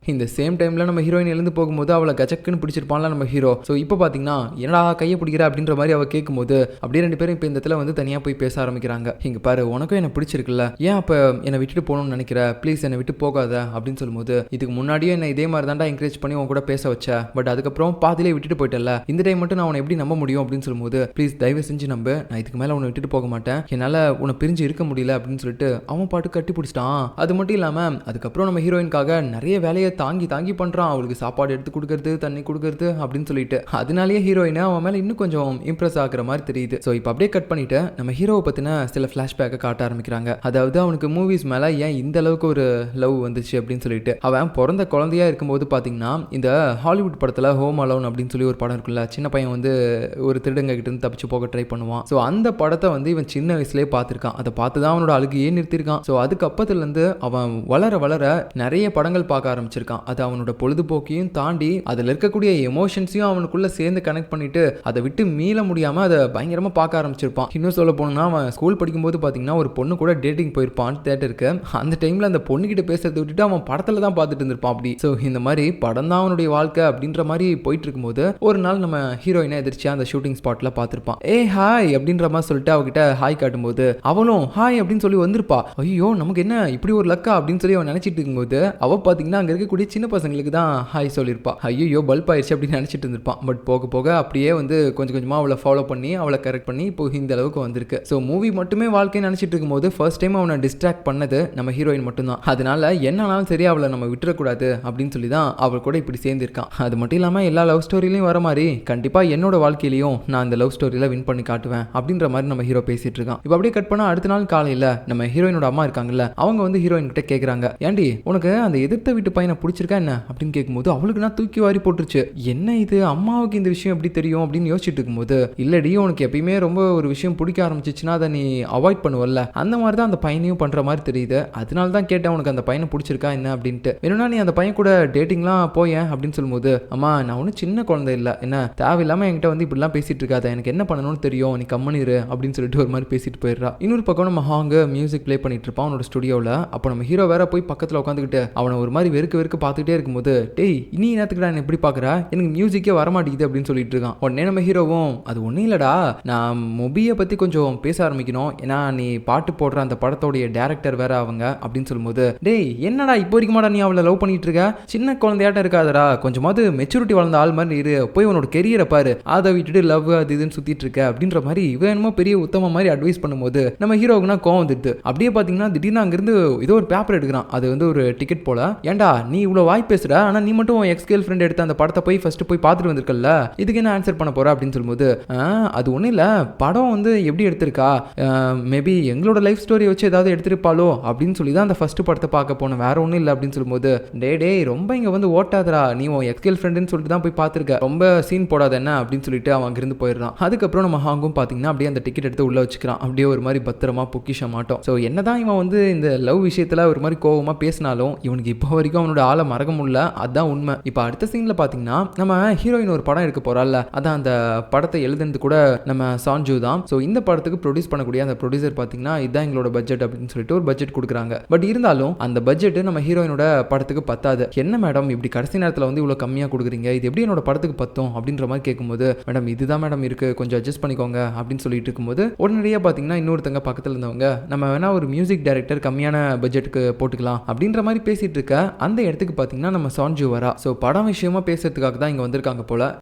இந்த சேம் டைமில் நம்ம ஹீரோயின் எழுந்து போகும்போது அவளை கச்சக்குன்னு பிடிச்சிருப்பான்ல நம்ம ஹீரோ. ஸோ இப்போ பார்த்தீங்கன்னா என்னடா கையை பிடிக்கிற அப்படின்ற மாதிரி அவள் கேட்கும்போது அப்படியே 2 பேரும் இப்போ இந்த இடத்துல வந்து தனியாக போய் பேச ஆரம்பிக்கிறாங்க. இங்கே பாரு உனக்கும் என்னை பிடிச்சிருக்குல்ல, ஏன் அப்போ என்னை விட்டுட்டு போகணும்னு நினைக்கிற, ப்ளீஸ் என்னை விட்டு போகாத அப்படின்னு சொல்லும்போது இதுக்கு முன்னாடியே என்னை இதே மாதிரி தான்டா என்கரேஜ் பண்ணி உன் கூட பேச வச்ச, பட் அதுக்கப்புறம் பாதிலே விட்டுட்டு போயிட்டல, இந்த டைம் மட்டும் நான் உன்னை எப்படி நம்ப முடியும் அப்படின்னு சொல்லும்போது ப்ளீஸ் தயவு செஞ்சு நம்ப, நான் இதுக்கு மேலே உன்னை விட்டுட்டு போக மாட்டேன், என்னால் உன்னை பிரிஞ்சு இருக்க முடியல அப்படின்னு சொல்லிட்டு அவன் பாட்டு கட்டி பிடிச்சிட்டான். அது மட்டும் இல்லாமல் அதுக்கப்புறம் நம்ம ஹீரோயின்காக நிறைய வேலையை தாங்கி தாங்கி பண்றான், அவளுக்கு சாப்பாடு எடுத்து கொடுக்கறது, தண்ணி கொடுக்கறது அப்படின்னு சொல்லிட்டு. அதனாலேயே ஹீரோயின் அவன் மேல இன்னும் கொஞ்சம் இம்ப்ரெஸ் ஆகுற மாதிரி தெரியுது. ஸோ இப்போ அப்படியே கட் பண்ணிட்டு நம்ம ஹீரோவை பத்தின சில ஃபிளாஷ்பேக்கை காட்ட ஆரம்பிக்கிறாங்க. அதாவது அவனுக்கு மூவிஸ் மேல ஏன் இந்த அளவுக்கு ஒரு லவ் வந்துச்சு அப்படின்னு சொல்லிட்டு. அவன் பிறந்த குழந்தையா இருக்கும்போது பாத்தீங்கன்னா இந்த ஹாலிவுட் படத்துல ஹோம் அலோன் அப்படின்னு சொல்லி ஒரு படம் இருக்குல்ல, சின்ன பையன் வந்து ஒரு திருடங்க கிட்ட இருந்து தப்பிச்சு போக ட்ரை பண்ணுவான். ஸோ அந்த படத்தை வந்து இவன் சின்ன வயசுலேயே பார்த்துருக்கான். அதை பார்த்து தான் அவனோட அழுகையே நிறுத்திருக்கான். ஸோ அதுக்கப்புறத்துலேருந்து அவன் வளர வளர நிறைய படங்கள் பார்க்க ஆரம்பிச்சிருக்கான். அது அவனோட பொழுதுபோக்கையும் தாண்டி அதில் இருக்கக்கூடிய எமோஷன்ஸையும் அவனுக்குள்ள சேர்ந்து கனெக்ட் பண்ணிட்டு அதை விட்டு மீள முடியாம அதை பயங்கரமா பார்க்க ஆரம்பிச்சிருப்பான். இன்னும் சொல்ல போனா அவன் ஸ்கூல் படிக்கும்போது பார்த்தீங்கன்னா ஒரு பொண்ணு கூட டேட்டிங் போயிருப்பான் தியேட்டருக்கு. அந்த டைம்ல அந்த பொண்ணு கிட்ட பேசுறதை விட்டுட்டு அவன் படத்துல தான் பார்த்துட்டு இருந்திருப்பான். அப்படி ஸோ இந்த மாதிரி படம் தான் அவனுடைய வாழ்க்கை அப்படின்ற மாதிரி போயிட்டு இருக்கும்போது ஒரு நாள் நம்ம ஹீரோயினை எதிர்த்து அந்த ஷூட்டிங் ஸ்பாட்ல பார்த்திருப்பான். ஏ ஹாய் அப்படின்ற மாதிரி சொல்லிட்டு அவகிட்ட ஹாய் காட்டும்போது அவளும் ஹாய் அப்படின்னு சொல்லி வந்திருப்பா. ஐயோ நமக்கு என்ன இப்படி ஒரு லக்கா அப்படின்னு சொல்லி அவன் நினைச்சிட்டு இருக்கும்போது அவ பாத்தீங்கன்னா அங்க இருக்கக்கூடிய சின்ன பசங்களுக்கு தான் ஹாய் சொல்லியிருப்பா. ஐயோ பல்ப் ஆயிடுச்சு அப்படின்னு நினைச்சிட்டு இருந்திருப்பான். பட் போக போக அப்படியே வந்து கொஞ்சம் கொஞ்சமா அவளை ஃபாலோ பண்ணி அவளை கரெக்ட் பண்ணி இப்போ இந்த அளவுக்கு வந்திருக்கு. ஸோ மூவி மட்டுமே வாழ்க்கையை நினைச்சிட்டு இருக்கும்போது ஃபர்ஸ்ட் டைம் அவனை டிஸ்ட்ராக்ட் பண்ணது நம்ம ஹீரோயின் மட்டும்தான். அதனால என்னன்னாலும் சரி அவளை நம்ம விட்டுறக்கூடாது அப்படின்னு சொல்லி தான் அவள் கூட இப்படி சேர்ந்திருக்கான். அது மட்டும் இல்லாமல் எல்லா லவ் ஸ்டோரியிலையும் வர மாதிரி கண்டிப்பாக என்னோட வாழ்க்கையிலையும் நான் இந்த லவ் ஸ்டோரியில் வின் பண்ணி காட்டுவேன் அப்படின்ற மாதிரி நம்ம ஹீரோ பேசிட்டு இருக்கான். இப்போ அப்படியே கட் பண்ணா அடுத்த நாள் காலையில் நம்ம ஹீரோயினோட அம்மா இருக்காங்கல்ல, அவங்க வந்து ஹீரோயின் கிட்ட கேட்குறாங்க, ஏண்டி உனக்கு அந்த எதிர்த்த வீட்டு பையனை பிடிச்சிருக்கா என்ன அப்படின்னு கேட்கும்போது அவளுக்கு நான் தூக்கி வாரி போட்டுருச்சு. என்ன இது அம்மாவுக்கு இந்த விஷயம் எப்படி தெரியும் அப்படின்னு யோசிச்சுட்டு இருக்கும்போது, இல்லடி உனக்கு எப்பயுமே ரொம்ப ஒரு விஷயம் பிடிக்க ஆரம்பிச்சிச்சுன்னா அதை நீ அவாய்ட் பண்ணுவல்ல, அந்த மாதிரி தான் அந்த பையனையும் பண்ற மாதிரி தெரியுது. அதனால தான் கேட்டேன் உனக்கு அந்த பையனை பிடிச்சிருக்கா என்ன அப்படின்ட்டு. வேணும்னா நீ அந்த பையன் கூட டேட்டிங்லாம் போயேன் அப்படின்னு சொல்லும்போது, அம்மா நான் ஒன்றும் சின்ன குழந்தை இல்லை, என்ன தேவையில்லாம என்கிட்ட வந்து இப்படிலாம் பேசிட்டு இருக்காத, எனக்கு என்ன பண்ணணும்னு தெரியும், நீ கம்மனிரு அப்படின்னு சொல்லிட்டு ஒரு மாதிரி பேசிட்டு போயிடுறா. இன்னொரு பக்கம் நம்ம ஹாங்கு மியூசிக் ப்ளே பண்ணிட்டு இருப்பான் அவனோட ஸ்டுடியோவில். அப்போ நம்ம ஹீரோ வேற போய் பக்கத்தில் உட்காந்துக்கிட்டு அவனை ஒரு மாதிரி வெறுக்க வெறுக்க பார்த்துக்கிட்டே இருக்கும்போது, டேய் இனி நேரத்துக்கு நான் எப்படி பார்க்குற, எனக்கு மியூசிக்கே வரமாட்டேங்குது அப்படின்னு சொல்லிட்டு இருக்கான். உடனே நம்ம ஹீரோவும் அது ஒன்றும் இல்லடா, நான் மொபியை பற்றி கொஞ்சம் பேச ஆரம்பிக்கணும், ஏன்னா நீ பாட்டு போடுற அந்த படத்தோடைய டேரக்டர் வேற அவங்க அப்படின்னு சொல்லும்போது, டேய் என்னடா இப்போ வரைக்குமாடா நீ அவளை லவ் பண்ணிட்டு இருக்க, சின்ன குழந்தையாட்டம் இருக்காதடா, கொஞ்சமாவது மெச்சூரிட்டி வளர்ந்த ஆள் மாதிரி இரு, போய் உன்னோட கெரியரை பாரு, அதை விட்டுட்டு லவ் அது இதுன்னு சுத்திட்டு இருக்க அப்படின்ற மாதிரி இவன் என்னமோ பெரிய உத்தம மாதிரி அட்வைஸ் பண்ணும்போது நம்ம ஹீரோவுக்குனா கோவம் வந்துடுது. அப்படியே பார்த்தீங்கன்னா திடீர்னு அங்கிருந்து ஏதோ ஒரு பேப்பர் எடுக்கிறான், அது வந்து ஒரு டிக்கெட் போல. ஏன்டா நீ இவ்வளோ வாய் பேசுற, ஆனால் நீ மட்டும் எக்ஸ் கேர்ள் ஃப்ரெண்ட் எடுத்த அந்த படத்தை போய் ஃபர்ஸ்ட் போய் பார்த்துட்டு வந்திருக்கல, இதுக்கு என்ன ஆன்சர் பண்ண போற அப்படின்னு சொல்லும்போது, அது ஒன்றும் இல்லை, படம் வந்து எப்படி எடுத்திருக்கா, மேபி எங்களோட லைஃப் ஸ்டோரி வச்சு ஏதாவது எடுத்திருப்பாளோ அப்படின்னு சொல்லி தான் அந்த ஃபர்ஸ்ட் படத்தை பார்க்க போனேன், வேற ஒன்றும் இல்லை அப்படின்னு சொல்லும்போது, டே ரொம்ப இங்கே வந்து ஓட்டாதரா, நீ உன் எக்ஸ் கேர்ள் ஃப்ரெண்டுன்னு சொல்லிட்டு தான் போய் பார்த்துருக்க, ரொம்ப சீன் போடாத என்ன அப்படின்னு சொல்லிட்டு அவன் அங்கிருந்து போயிடுறான். அதுக்கப்புறம் நம்ம ஹாங்கும் பார்த்தீங்கன்னா அப்படியே அந்த டிக்கெட் எடுத்து உள்ள வச்சுக்கிறான், அப்படியே ஒரு மாதிரி பத்திரமா பொக்கிஷ மாட்டோம். ஸோ என்னதான் இவன் வந்து இந்த லவ் விஷயத்தில் ஒரு மாதிரி கோவமாக பேசினாலும் இவனுக்கு இப்போ வரைக்கும் அவனோட ஆளை மறக்க முடியல, அதுதான் உண்மை. இப்போ அடுத்த சீனில் பார்த்தீங்கன்னா நம்ம ஹீரோயின் ஒரு படம் எடுக்க போறாள்ல, அதான் அந்த படத்தை எழுதுனது கூட நம்ம சான்ஜூ தான். ஸோ இந்த படத்துக்கு ப்ரொடியூஸ் பண்ணக்கூடிய அந்த ப்ரொடியூசர் பார்த்தீங்கன்னா இதுதான் எங்களோட பட்ஜெட் அப்படின்னு சொல்லிட்டு ஒரு பட்ஜெட் கொடுக்குறாங்க. பட் இருந்தாலும் அந்த பட்ஜெட் நம்ம ஹீரோயினோட படத்துக்கு பத்தாது. என்ன மேடம் இப்படி கடைசி நேரத்தில் வந்து இவ்வளோ கம்மியாக கொடுக்குறீங்க, இது எப்படி என்னோட படத்துக்கு பத்தும் அப்படின்ற மாதிரி கேட்கும்போது, மேடம் இதுதான் மேடம் இருக்கு, கொஞ்சம் அட்ஜஸ்ட் பண்ணிக்கோங்க அப்படின்னு சொல்லிட்டு இருக்கும்போது உடனடியாக பார்த்தீங்கன்னா இன்னொருத்தங்க பக்கத்தில் இருந்தவங்க, நம்ம வேணா ஒரு மியூசிக் டைரக்டர் கம்மியான பட்ஜெட்டுக்கு போட்டுக்கலாம் அப்படின்ற மாதிரி பேசிட்டு இருக்க அந்த இடத்துக்கு பார்த்தீங்கன்னா நம்ம சான்ஜூ வரா. ஸோ படம் விஷயமா பேசுறதுக்காக தான் இங்கே வந்திருக்காங்க போல.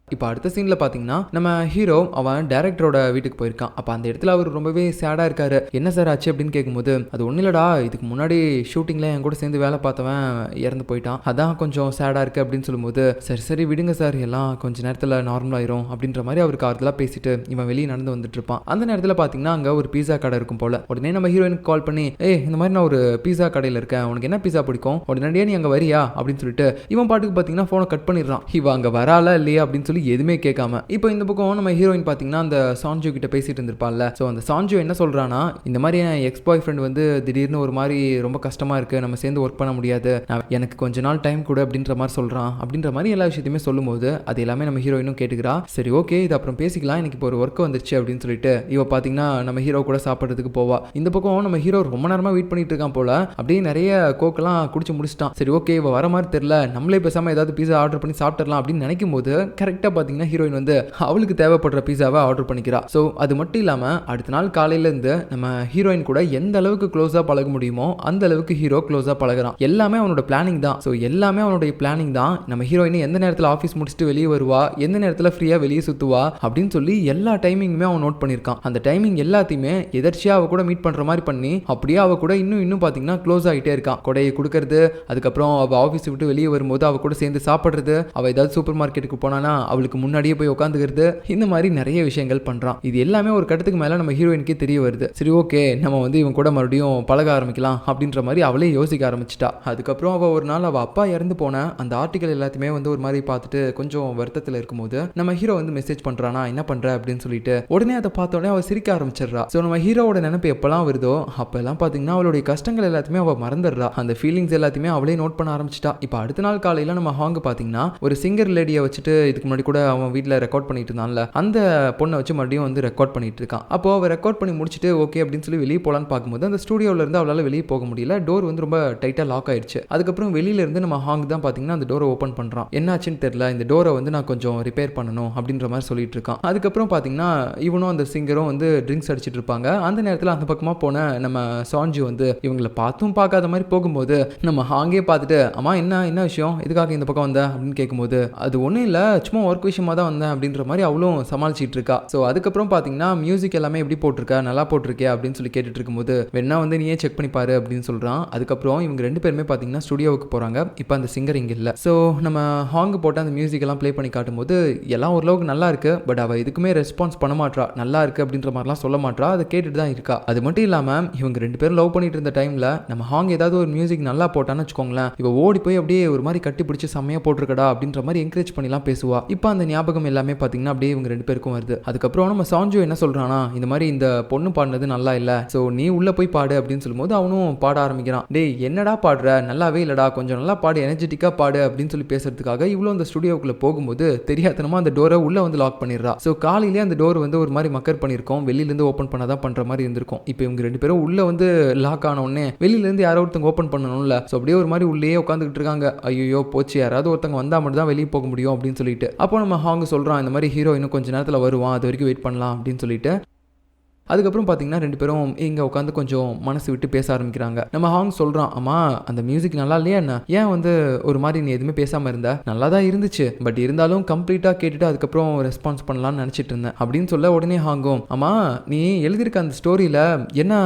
இப்போ அடுத்த சீனில் பார்த்தீங்கன்னா நம்ம ஹீரோ அவன் டேரக்டரோட வீட்டுக்கு போயிருக்கான். அப்போ அந்த இடத்துல அவர் ரொம்பவே சேடாக இருக்காரு. என்ன சார் ஆச்சு அப்படின்னு கேட்கும்போது, அது ஒன்றும் இல்லடா, இதுக்கு முன்னாடி ஷூட்டிங்கில் என் கூட சேர்ந்து வேலை பார்த்தவன் இறந்து போயிட்டான், அதான் கொஞ்சம் சேடாக இருக்குது அப்படின்னு சொல்லும்போது, சரி விடுங்க சார், எல்லாம் கொஞ்சம் நேரத்தில் நார்மலாயிரும் அப்படின்ற மாதிரி அவருக்கு ஆறுதலாக பேசிட்டு இவன் வெளியே நடந்து வந்துட்டு இருப்பான். அந்த நேரத்தில் பார்த்தீங்கன்னா அங்கே ஒரு பீஸா கடை இருக்கும் போல. உடனே நம்ம ஹீரோயினுக்கு கால் பண்ணி, இந்த மாதிரி நான் ஒரு பீஸா கடையில் இருக்கேன், உனக்கு என்ன பீஸா பிடிக்கும், உடனடியாக நீ அங்கே வரியா அப்படின்னு சொல்லிட்டு இவன் பாட்டுக்கு பார்த்தீங்கன்னா ஃபோனை கட் பண்ணிடுறான். இவன் அங்கே வராலா இல்லையா அப்படின்னு சொல்லி எதுவுமே கேட்காம. இப்போ இந்த பக்கம் நம்ம ஹீரோயின் பாத்தீங்கன்னா அந்த சான்ஜு கிட்ட பேசிட்டு இருந்திருப்பாள்ல. ஸோ அந்த சான்ஜு என்ன சொல்றானா, இந்த மாதிரி என் எக்ஸ் பாய் ஃப்ரெண்ட் வந்து திடீர்னு ஒரு மாதிரி ரொம்ப கஷ்டமா இருக்கு, நம்ம சேர்ந்து ஒர்க் பண்ண முடியாது, எனக்கு கொஞ்ச நாள் டைம் கொடு அப்படின்ற மாதிரி சொல்றான். அப்படின்ற மாதிரி எல்லா விஷயத்தையுமே சொல்லும்போது அது எல்லாமே நம்ம ஹீரோயினும் கேட்டுக்கிறா. சரி ஓகே இது அப்புறம் பேசிக்கலாம், எனக்கு இப்போ ஒரு ஒர்க் வந்துருச்சு அப்படின்னு சொல்லிட்டு இவ பாத்தீங்கன்னா நம்ம ஹீரோ கூட சாப்பிட்றதுக்கு போவா. இந்த பக்கம் நம்ம ஹீரோ ரொம்ப நேரமா வெயிட் பண்ணிட்டு இருக்கான் போல. அப்படியே நிறைய கோக்கெல்லாம் குடிச்சு முடிச்சிட்டான். சரி ஓகே இவ வர மாதிரி தெரியல, நம்மளே பேசாம ஏதாவது பீஸா ஆர்டர் பண்ணி சாப்பிட்டுறலாம் அப்படின்னு நினைக்கும் போது கரெக்டா டைரக்டா பாத்தீங்கன்னா ஹீரோயின் வந்து அவளுக்கு தேவைப்படுற பீஸாவை ஆர்டர் பண்ணிக்கிறா. ஸோ அது மட்டும் இல்லாம அடுத்த நாள் காலையில இருந்து நம்ம ஹீரோயின் கூட எந்த அளவுக்கு க்ளோஸா பழக முடியுமோ அந்த அளவுக்கு ஹீரோ க்ளோஸா பழகுறான். எல்லாமே அவனோட பிளானிங் தான். ஸோ எல்லாமே அவனுடைய பிளானிங் தான். நம்ம ஹீரோயின் எந்த நேரத்தில் ஆஃபீஸ் முடிச்சுட்டு வெளியே வருவா, எந்த நேரத்தில் ஃப்ரீயா வெளியே சுத்துவா அப்படின்னு சொல்லி எல்லா டைமிங்குமே அவன் நோட் பண்ணியிருக்கான். அந்த டைமிங் எல்லாத்தையுமே எதர்ச்சியா அவ கூட மீட் பண்ற மாதிரி பண்ணி அப்படியே அவ கூட இன்னும் பாத்தீங்கன்னா க்ளோஸ் ஆகிட்டே இருக்கான். கொடையை கொடுக்கறது, அதுக்கப்புறம் அவ ஆஃபீஸ் விட்டு வெளியே வரும்போது அவ கூட சேர்ந்து சாப்பிடுறது, அவ ஏதாவது சூப்பர் மார்க்கெட்டுக்கு போனானா அவளுக்கு முன்னாடியே போய் உட்காந்துக்கிறது, இந்த மாதிரி நிறைய விஷயங்கள் பண்றான். இது எல்லாமே ஒரு கட்டத்துக்கு மேல நம்ம ஹீரோயினுக்கே தெரிய வருது. சரி ஓகே, நம்ம வந்து இவன் கூட மறுபடியும் பழக ஆரம்பிக்கலாம் அப்படின்ற மாதிரி அவளே யோசிக்க ஆரம்பிச்சிட்டா. அதுக்கப்புறம் அவ ஒரு நாள் அவ அப்பா இறந்து போன அந்த ஆர்டிகல் எல்லாத்தையுமே வந்து ஒரு மாதிரி பார்த்துட்டு கொஞ்சம் வருத்தத்தில் இருக்கும்போது நம்ம ஹீரோ வந்து மெசேஜ் பண்றானா என்ன பண்ற அப்படின்னு சொல்லிட்டு உடனே அதை பார்த்தோன்னே அவ சிரிக்க ஆரம்பிச்சிடுறா. ஸோ நம்ம ஹீரோவோட நினைப்பு எப்பெல்லாம் வருதோ அப்பெல்லாம் பார்த்தீங்கன்னா அவளுடைய கஷ்டங்கள் எல்லாத்தையுமே அவ மறந்துடுறா. அந்த ஃபீலிங்ஸ் எல்லாத்தையுமே அவளே நோட் பண்ண ஆரம்பிச்சிட்டா. இப்போ அடுத்த நாள் காலையில நம்ம ஹாங் பார்த்தீங்கன்னா ஒரு சிங்கர் லேடியை வச்சுட்டு இதுக்கு முன்னாடி கூட அவன் வீட்டில் ரெக்கார்ட் பண்ணிட்டு இருந்தான்ல அந்த பொண்ணை வச்சு மறுபடியும் வந்து ரெக்கார்ட் பண்ணிட்டு இருக்கான். அப்போ அவ ரெக்கார்ட் பண்ணி முடிச்சுட்டு ஓகே அப்படின்னு சொல்லி வெளியே போலான்னு பார்க்கும்போது அந்த ஸ்டுடியோல இருந்து அவளால் வெளியே போக முடியல. டோர் வந்து ரொம்ப டைட்டா லாக் ஆயிடுச்சு. அதுக்கப்புறம் வெளியில இருந்து நம்ம ஹாங் தான் பார்த்தீங்கன்னா அந்த டோரை ஓப்பன் பண்றான். என்னாச்சுன்னு தெரியல, இந்த டோரை வந்து நான் கொஞ்சம் ரிப்பேர் பண்ணணும் அப்படின்ற மாதிரி சொல்லிட்டு இருக்கான். அதுக்கப்புறம் பார்த்தீங்கன்னா இவனும் அந்த சிங்கரும் வந்து ட்ரிங்க்ஸ் அடிச்சிட்டு இருப்பாங்க. அந்த நேரத்தில் அந்த பக்கமா போன நம்ம சான்ஜி வந்து இவங்களை பார்த்தும் பார்க்காத மாதிரி போகும்போது நம்ம ஹாங்கே பார்த்துட்டு அம்மா என்ன விஷயம், எதுக்காக இந்த பக்கம் வந்த அப்படின்னு கேட்கும்போது அது ஒன்றும் இல்லை, சும்மா ஒர்க் விஷயமா தான் வந்தேன் அப்படின்ற மாதிரி அவளும் சமாளிச்சிட்டு இருக்கா. ஸோ அதுக்கப்புறம் பார்த்தீங்கன்னா மியூசிக் எல்லாமே எப்படி போட்டிருக்கா, நல்லா போட்டிருக்கே அப்படின்னு சொல்லி கேட்டுட்டு இருக்கும்போது வேணா வந்து நீயே செக் பண்ணி பாரு அப்படின்னு சொல்றான். அதுக்கப்புறம் இவங்க ரெண்டு பேருமே பார்த்தீங்கன்னா ஸ்டுடியோவுக்கு போறாங்க. இப்போ அந்த சிங்கர் இங்கே இல்லை. ஸோ நம்ம ஹாங் போட்டு அந்த மியூசிக் எல்லாம் ப்ளே பண்ணி காட்டும்போது எல்லாம் ஓரளவுக்கு நல்லா இருக்கு. பட் அவ இதுக்குமே ரெஸ்பான்ஸ் பண்ண மாட்டா, நல்லா இருக்கு அப்படின்ற மாதிரிலாம் சொல்ல மாட்டா, அதை கேட்டுட்டு தான் இருக்கா. அது மட்டும் இல்லாமல் இவங்க ரெண்டு பேரும் லவ் பண்ணிட்டு இருந்த டைம்ல நம்ம ஹாங் ஏதாவது ஒரு மியூசிக் நல்லா போட்டான்னு வச்சுக்கோங்களேன், இவ ஓடி போய் அப்படியே ஒரு மாதிரி கட்டி பிடிச்சி செம்மையா போட்டிருக்கடா அப்படின்ற மாதிரி என்கரேஜ் பண்ணிலாம் பேசுவா. இப்போ அந்த ஞாபகம் எல்லாமே பார்த்தீங்கன்னா அப்படியே இவங்க ரெண்டு பேருக்கும் வருது. அதுக்கப்புறம் நம்ம சான்ஜோ என்ன சொல்றானா, இந்த மாதிரி இந்த பொண்ணு பாடினது நல்லா இல்லை, ஸோ நீ உள்ள போய் பாடு அப்படின்னு சொல்லும்போது அவனும் பாட ஆரம்பிக்கிறான். டேய் என்னடா பாடுற, நல்லாவே இல்லடா, கொஞ்சம் நல்லா பாடு, எனர்ஜெட்டிக்கா பாடு அப்படின்னு சொல்லி பேசுறதுக்காக இவ்வளோ அந்த ஸ்டுடியோக்குள்ள போகும்போது தெரியாதனமா அந்த டோரை உள்ள வந்து லாக் பண்ணிடுறா. ஸோ காலையிலேயே அந்த டோர் வந்து ஒரு மாதிரி மக்கர் பண்ணியிருக்கோம், வெளியிலேருந்து ஓப்பன் பண்ணாதான் பண்ற மாதிரி இருந்திருக்கும். இப்போ இவங்க ரெண்டு பேரும் உள்ள வந்து லாக் ஆன உடனே வெளியிலேருந்து யாரோ ஒருத்தங்க ஓப்பன் பண்ணணும்ல, ஸோ அப்படியே ஒரு மாதிரி உள்ளேயே உட்காந்துக்கிட்டு இருக்காங்க. ஐயோ போச்சு, யாராவது ஒருத்தங்க வந்தா மட்டும் தான் வெளியே போக முடியும் அப்படின்னு சொல்லிட்டு அப்போ நம்ம ஹாங் சொல்றான் இந்த மாதிரி ஹீரோ இன்னும் கொஞ்சம் நேரத்தில் வருவான், அது வரைக்கும் வெயிட் பண்ணலாம் அப்படின்னு சொல்லிட்டு. அதுக்கப்புறம் பார்த்தீங்கன்னா ரெண்டு பேரும் இங்கே உட்காந்து கொஞ்சம் மனசு விட்டு பேச ஆரம்பிக்கிறாங்க. நம்ம ஹாங் சொல்கிறான், அம்மா அந்த மியூசிக் நல்லா இல்லையா என்ன, ஏன் வந்து ஒரு மாதிரி நீ எதுவுமே பேசாமல் இருந்த, நல்லா தான் இருந்துச்சு, பட் இருந்தாலும் கம்ப்ளீட்டாக கேட்டுட்டு அதுக்கப்புறம் ரெஸ்பான்ஸ் பண்ணலாம்னு நினச்சிட்டு இருந்தேன் அப்படின்னு சொல்ல உடனே ஹாங்கும், அம்மா நீ எழுதியிருக்க அந்த ஸ்டோரியில் என்ன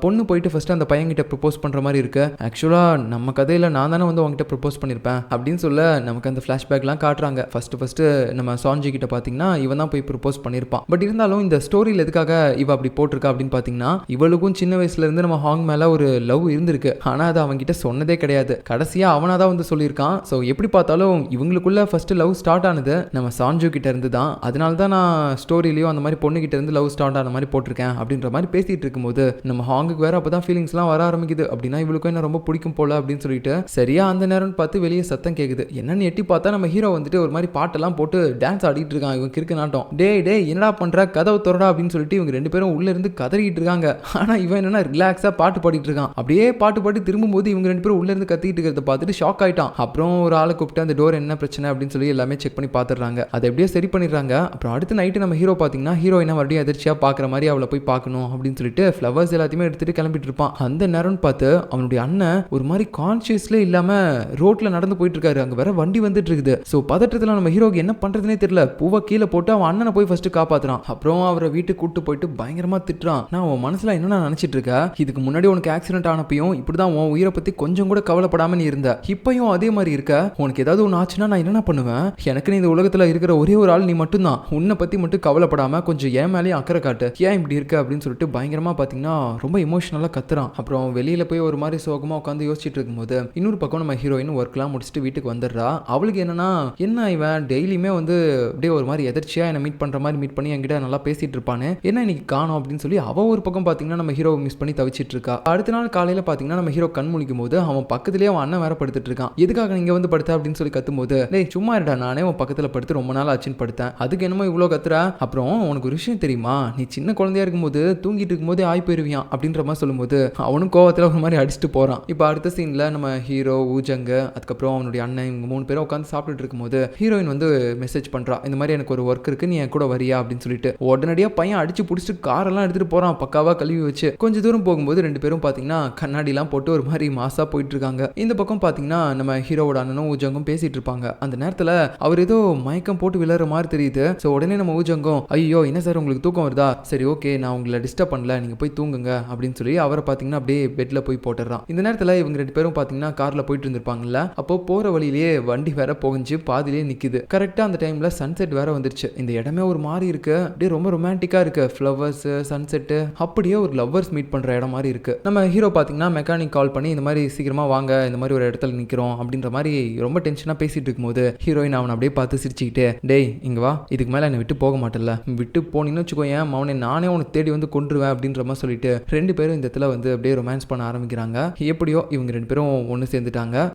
பொண்ணு போயிட்டு ஃபர்ஸ்ட் அந்த பையன்கிட்ட ப்ரப்போஸ் பண்ணுற மாதிரி இருக்கு, ஆக்சுவலாக நம்ம கதையில் நான் தானே வந்து உங்ககிட்ட ப்ரப்போஸ் பண்ணியிருப்பேன் அப்படின்னு சொல்ல நமக்கு அந்த ஃப்ளாஷ்பேக்லாம் காட்டுறாங்க. ஃபர்ஸ்ட் நம்ம சான்ஜி கிட்ட பார்த்தீங்கன்னா இவன் தான் போய் ப்ரப்போஸ் பண்ணியிருப்பான். பட் இருந்தாலும் இந்த ஸ்டோரியில் எதுக்காக இவ அப்படி போட்டிருக்கா அப்படின்னு பார்த்தீங்கன்னா இவளுக்கும் சின்ன வயசுல இருந்து நம்ம ஹாங் மேல ஒரு லவ் இருந்திருக்கு, ஆனா அது அவன்கிட்ட சொன்னதே கிடையாது, கடைசியா அவனா தான் வந்து சொல்லியிருக்கான். ஸோ எப்படி பார்த்தாலும் இவங்களுக்குள்ள ஃபர்ஸ்ட் லவ் ஸ்டார்ட் ஆனது நம்ம சான்ஜோ கிட்ட இருந்து தான், அதனால தான் நான் ஸ்டோரியிலையும் அந்த மாதிரி பொண்ணு கிட்ட இருந்து லவ் ஸ்டார்ட் ஆன மாதிரி போட்டிருக்கேன் அப்படின்ற மாதிரி பேசிட்டு இருக்கும்போது நம்ம ஹாங்குக்கு வேற அப்பதான் ஃபீலிங்ஸ்லாம் வர ஆரம்பிக்குது. அப்படின்னா இவளுக்கும் என்ன ரொம்ப பிடிக்கும் போல அப்படின்னு சொல்லிட்டு சரியா அந்த நேரம்னு பார்த்து வெளியே சத்தம் கேட்குது. என்னன்னு எட்டி பார்த்தா நம்ம ஹீரோ வந்துட்டு ஒரு மாதிரி பாட்டெல்லாம் போட்டு டான்ஸ் ஆடிட்டு இருக்கான். இவங்க கிறுக்கு நாட்டம், டே என்னடா பண்ற, கதவு திறடா அப்படின்னு சொல்லிட்டு இவங்க ரெண்டு பேரும் உள்ள இருந்து கதறிட்டு இருக்காங்க. ஆனா இவன் என்னன்னா ரிலாக்ஸா பாட்டு பாடிட்டு இருக்கான். அப்படியே பாட்டு பாடி திரும்பும்போது இவங்க ரெண்டு பேரும் உள்ள இருந்து கத்திட்டு இருக்கிறத பார்த்துட்டு ஷாக் ஆயிட்டான். அப்புறம் ஒரு ஆளை கூப்பிட்டு அந்த டோர் என்ன பிரச்சனை அப்படின்னு சொல்லி எல்லாமே செக் பண்ணி பார்த்துடுறாங்க. அதை எப்படியே சரி பண்ணிடுறாங்க. அப்புறம் அடுத்த நைட்டு நம்ம ஹீரோ பார்த்தீங்கன்னா ஹீரோயினை மறுபடியும் எதிர்ச்சியா பார்க்குற மாதிரி அவளை போய் பார்க்கணும் அப்படின்னு சொல்லிட்டு ஃப்ளவர்ஸ் எல்லாத்தையுமே எடுத்துட்டு கிளம்பிட்டு இருப்பான். அந்த நேரம்னு பார்த்து அவனுடைய அண்ணன் ஒரு மாதிரி கான்சியஸ்ல இல்லாம ரோட்ல நடந்து போயிட்டு இருக்காரு. அங்க வேற வண்டி வந்துட்டு இருக்குது. ஸோ பதற்றத்துல நம்ம ஹீரோக்கு என்ன பண்றதுனே தெரியல. பூவை கீழே போட்டு அவன் அண்ணனை போய் ஃபர்ஸ்ட் காப்பாத்துறான். அப்புறம் அவரை வீட்டுக்கு கூட்டு போயிட்டு பயங்கரமா திட்டுறான். நான் உன் மனசுல என்ன நினைச்சிட்டு இருக்க, இதுக்கு முன்னாடி உனக்கு ஆக்சிடென்ட் ஆனப்பையும் இப்படிதான் உன் உயிரை பத்தி கொஞ்சம் கூட கவலைப்படாம நீ இருந்த, இப்பயும் அதே மாதிரி இருக்க, உனக்கு ஏதாவது ஒன்று ஆச்சுன்னா நான் என்ன பண்ணுவேன், எனக்கு நீ இந்த உலகத்துல இருக்கிற ஒரே ஒரு ஆள் நீ மட்டும்தான், உன்னை பத்தி மட்டும் கவலைப்படாம கொஞ்சம் ஏன் மேலேயும் அக்கறை காட்டு, ஏன் இப்படி இருக்க அப்படின்னு சொல்லிட்டு பயங்கரமா பாத்தீங்கன்னா ரொம்ப இமோஷனலா கத்துறான். அப்புறம் வெளியில போய் ஒரு மாதிரி சோகமா உட்காந்து யோசிச்சுட்டு இருக்கும்போது இன்னொரு பக்கம் நம்ம ஹீரோயின் ஒர்க்லாம் முடிச்சுட்டு வீட்டுக்கு வந்துடுறா. அவளுக்கு என்னன்னா என்ன இவன் டெய்லியுமே வந்து அப்படியே ஒரு மாதிரி எதிர்ச்சியா என்ன மீட் பண்ற மாதிரி மீட் பண்ணி என்கிட்ட நல்லா பேசிட்டு இருப்பானு, என்ன இன்னைக்கு காணோம் அப்படின்னு சொல்லி அவ ஒரு பக்கம் பாத்தீங்கன்னா நம்ம ஹீரோவை மிஸ் பண்ணி தவிச்சிட்டு இருக்கா. அடுத்த நாள் காலையில பாத்தீங்கன்னா நம்ம ஹீரோ கண் முழிக்கும் போது அவன் பக்கத்துலயே அவன் அண்ணன் வேற படுத்துட்டு இருக்கான். எதுக்காக நீங்க வந்து படுத்த அப்படின்னு சொல்லி கத்தும்போது, டேய் சும்மா இருடா, நானே உன் பக்கத்துல படுத்து ரொம்ப நாள் ஆச்சுன்னு படுத்தேன், அதுக்கு என்னமோ இவ்வளவு கத்துற, அப்புறம் உனக்கு ஒரு விஷயம் தெரியுமா, நீ சின்ன குழந்தையா இருக்கும்போது தூங்கிட்டு இருக்கும்போது ஆய் போயிருவியான் அப்படின்ற மாதிரி சொல்லும்போது அவனும் கோவத்துல ஒரு மாதிரி அடிச்சுட்டு போறான். இப்போ அடுத்த சீன்ல நம்ம ஹீரோ ஊஜங்க அதுக்கப்புறம் அவனுடைய அண்ணன் இவங்க 3 பேரும் உட்காந்து சாப்பிட்டுட்டு இருக்கும்போது ஹீரோயின் வந்து மெசேஜ் பண்றா, இந்த மாதிரி எனக்கு ஒரு ஒர்க் இருக்கு, நீ என் கூட வரியா அப்படின்னு சொல்லிட்டு. உடனடியா பையன் அடிச்சு புடிச்சிட்டு காரெல்லாம் எடுத்துட்டு போறான் பக்காவா கழுவி வச்சு. கொஞ்ச தூரம் போகும்போது 2 பேரும் பாத்தீங்கன்னா கண்ணாடி எல்லாம் போட்டு ஒரு மாதிரி மாசா போயிட்டு இருக்காங்க. இந்த பக்கம் பாத்தீங்கன்னா நம்ம ஹீரோவோட அண்ணனும் ஊஜங்கும் பேசிட்டு இருப்பாங்க. அந்த நேரத்துல அவர் ஏதோ மயக்கம் போட்டு விழற மாதிரி தெரியுது. சோ உடனே நம்ம ஊஜங்கும், ஐயோ என்ன சார் உங்களுக்கு தூக்கம் வருதா, சரி ஓகே நான் உங்களை டிஸ்டர்ப் பண்ணல, நீங்க போய் தூங்குங்க அப்படின்னு சொல்லி அவரை பாத்தீங்கன்னா அப்படியே பெட்ல போய் போட்டுறான். இந்த நேரத்துல இவங்க 2 பேரும் பாத்தீங்கன்னா கார்ல போயிட்டு இருந்திருப்பாங்கல்ல, அப்போ போற வழியிலேயே வண்டி வேற போகஞ்சு பாதியிலே நிக்குது. கரெக்டா அந்த டைம்ல சன்செட் வேற வந்துருச்சு. இந்த இடமே ஒரு மாதிரி இருக்கு, அப்படியே ரொம்ப ரொமான்டிக்கா இருக்கு, ஃப்ளவர்ஸ் சன்செட் அப்படியே ஒரு லவ்வர்ஸ் மீட் பண்ற இடம் மாதிரி இருக்கு. நம்ம ஹீரோ பாத்தீங்கன்னா மெக்கானிக் கால் பண்ணி இந்த மாதிரி சீக்கிரமா வாங்க, இந்த மாதிரி ஒரு இடத்துல நிக்கிறோம் அப்படின்ற மாதிரி ரொம்ப டென்ஷனா பேசிட்டு இருக்கும்போது ஹீரோயின் அவனை அப்படியே பார்த்து சிரிச்சுக்கிட்டே, டேய் இங்க வா, இதுக்கு மேல என்னை விட்டு போக மாட்டேல்ல, விட்டு போனீன்னு வச்சுக்கோயேன் அவனை நானே உனக்கு தேடி வந்து கொன்றுவேன் அப்படின்ற மாதிரி சொல்லிட்டு 2 பேரும் இந்த இடத்துல வந்து அப்படியே ரொமான்ஸ் பண்ண ஆரம்பிக்கிறாங்க. எப்படியோ இவங்க 2 பேரும் ஒன்று சேர்ந்துட்டாங்க.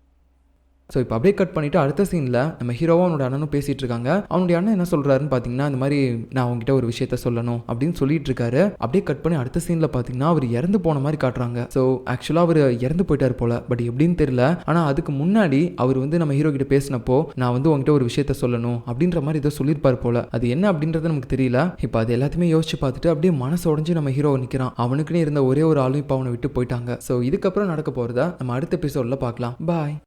ஸோ இப்போ அப்படியே கட் பண்ணிவிட்டு அடுத்த சீனில் நம்ம ஹீரோவும் அவனோட அண்ணனும் பேசிகிட்டு இருக்காங்க. அவனுடைய அண்ணன் என்ன சொல்கிறாருன்னு பார்த்தீங்கன்னா, இந்த மாதிரி நான் அவங்ககிட்ட ஒரு விஷயத்த சொல்லணும் அப்படின்னு சொல்லிட்டு இருக்காரு. அப்படியே கட் பண்ணி அடுத்த சீனில் பார்த்தீங்கன்னா அவர் இறந்து போன மாதிரி காட்டுறாங்க. ஸோ ஆக்சுவலாக அவர் இறந்து போயிட்டார் போல, பட் எப்படின்னு தெரியல. ஆனால் அதுக்கு முன்னாடி அவர் வந்து நம்ம ஹீரோ கிட்ட பேசினப்போ நான் வந்து உங்ககிட்ட ஒரு விஷயத்த சொல்லணும் அப்படின்ற மாதிரி ஏதோ சொல்லியிருப்பார் போல. அது என்ன அப்படின்றது நமக்கு தெரியல. இப்போ அது எல்லாத்தையுமே யோசிச்சு பார்த்துட்டு அப்படியே மனசு உடஞ்சி நம்ம ஹீரோ நிற்கிறான். அவனுக்குன்னு இருந்த ஒரே ஒரு ஆளும் இப்போ அவனை விட்டு போயிட்டாங்க. ஸோ இதுக்கப்புறம் நடக்க போகிறதா நம்ம அடுத்த எபிசோடில் பார்க்கலாம். பாய்.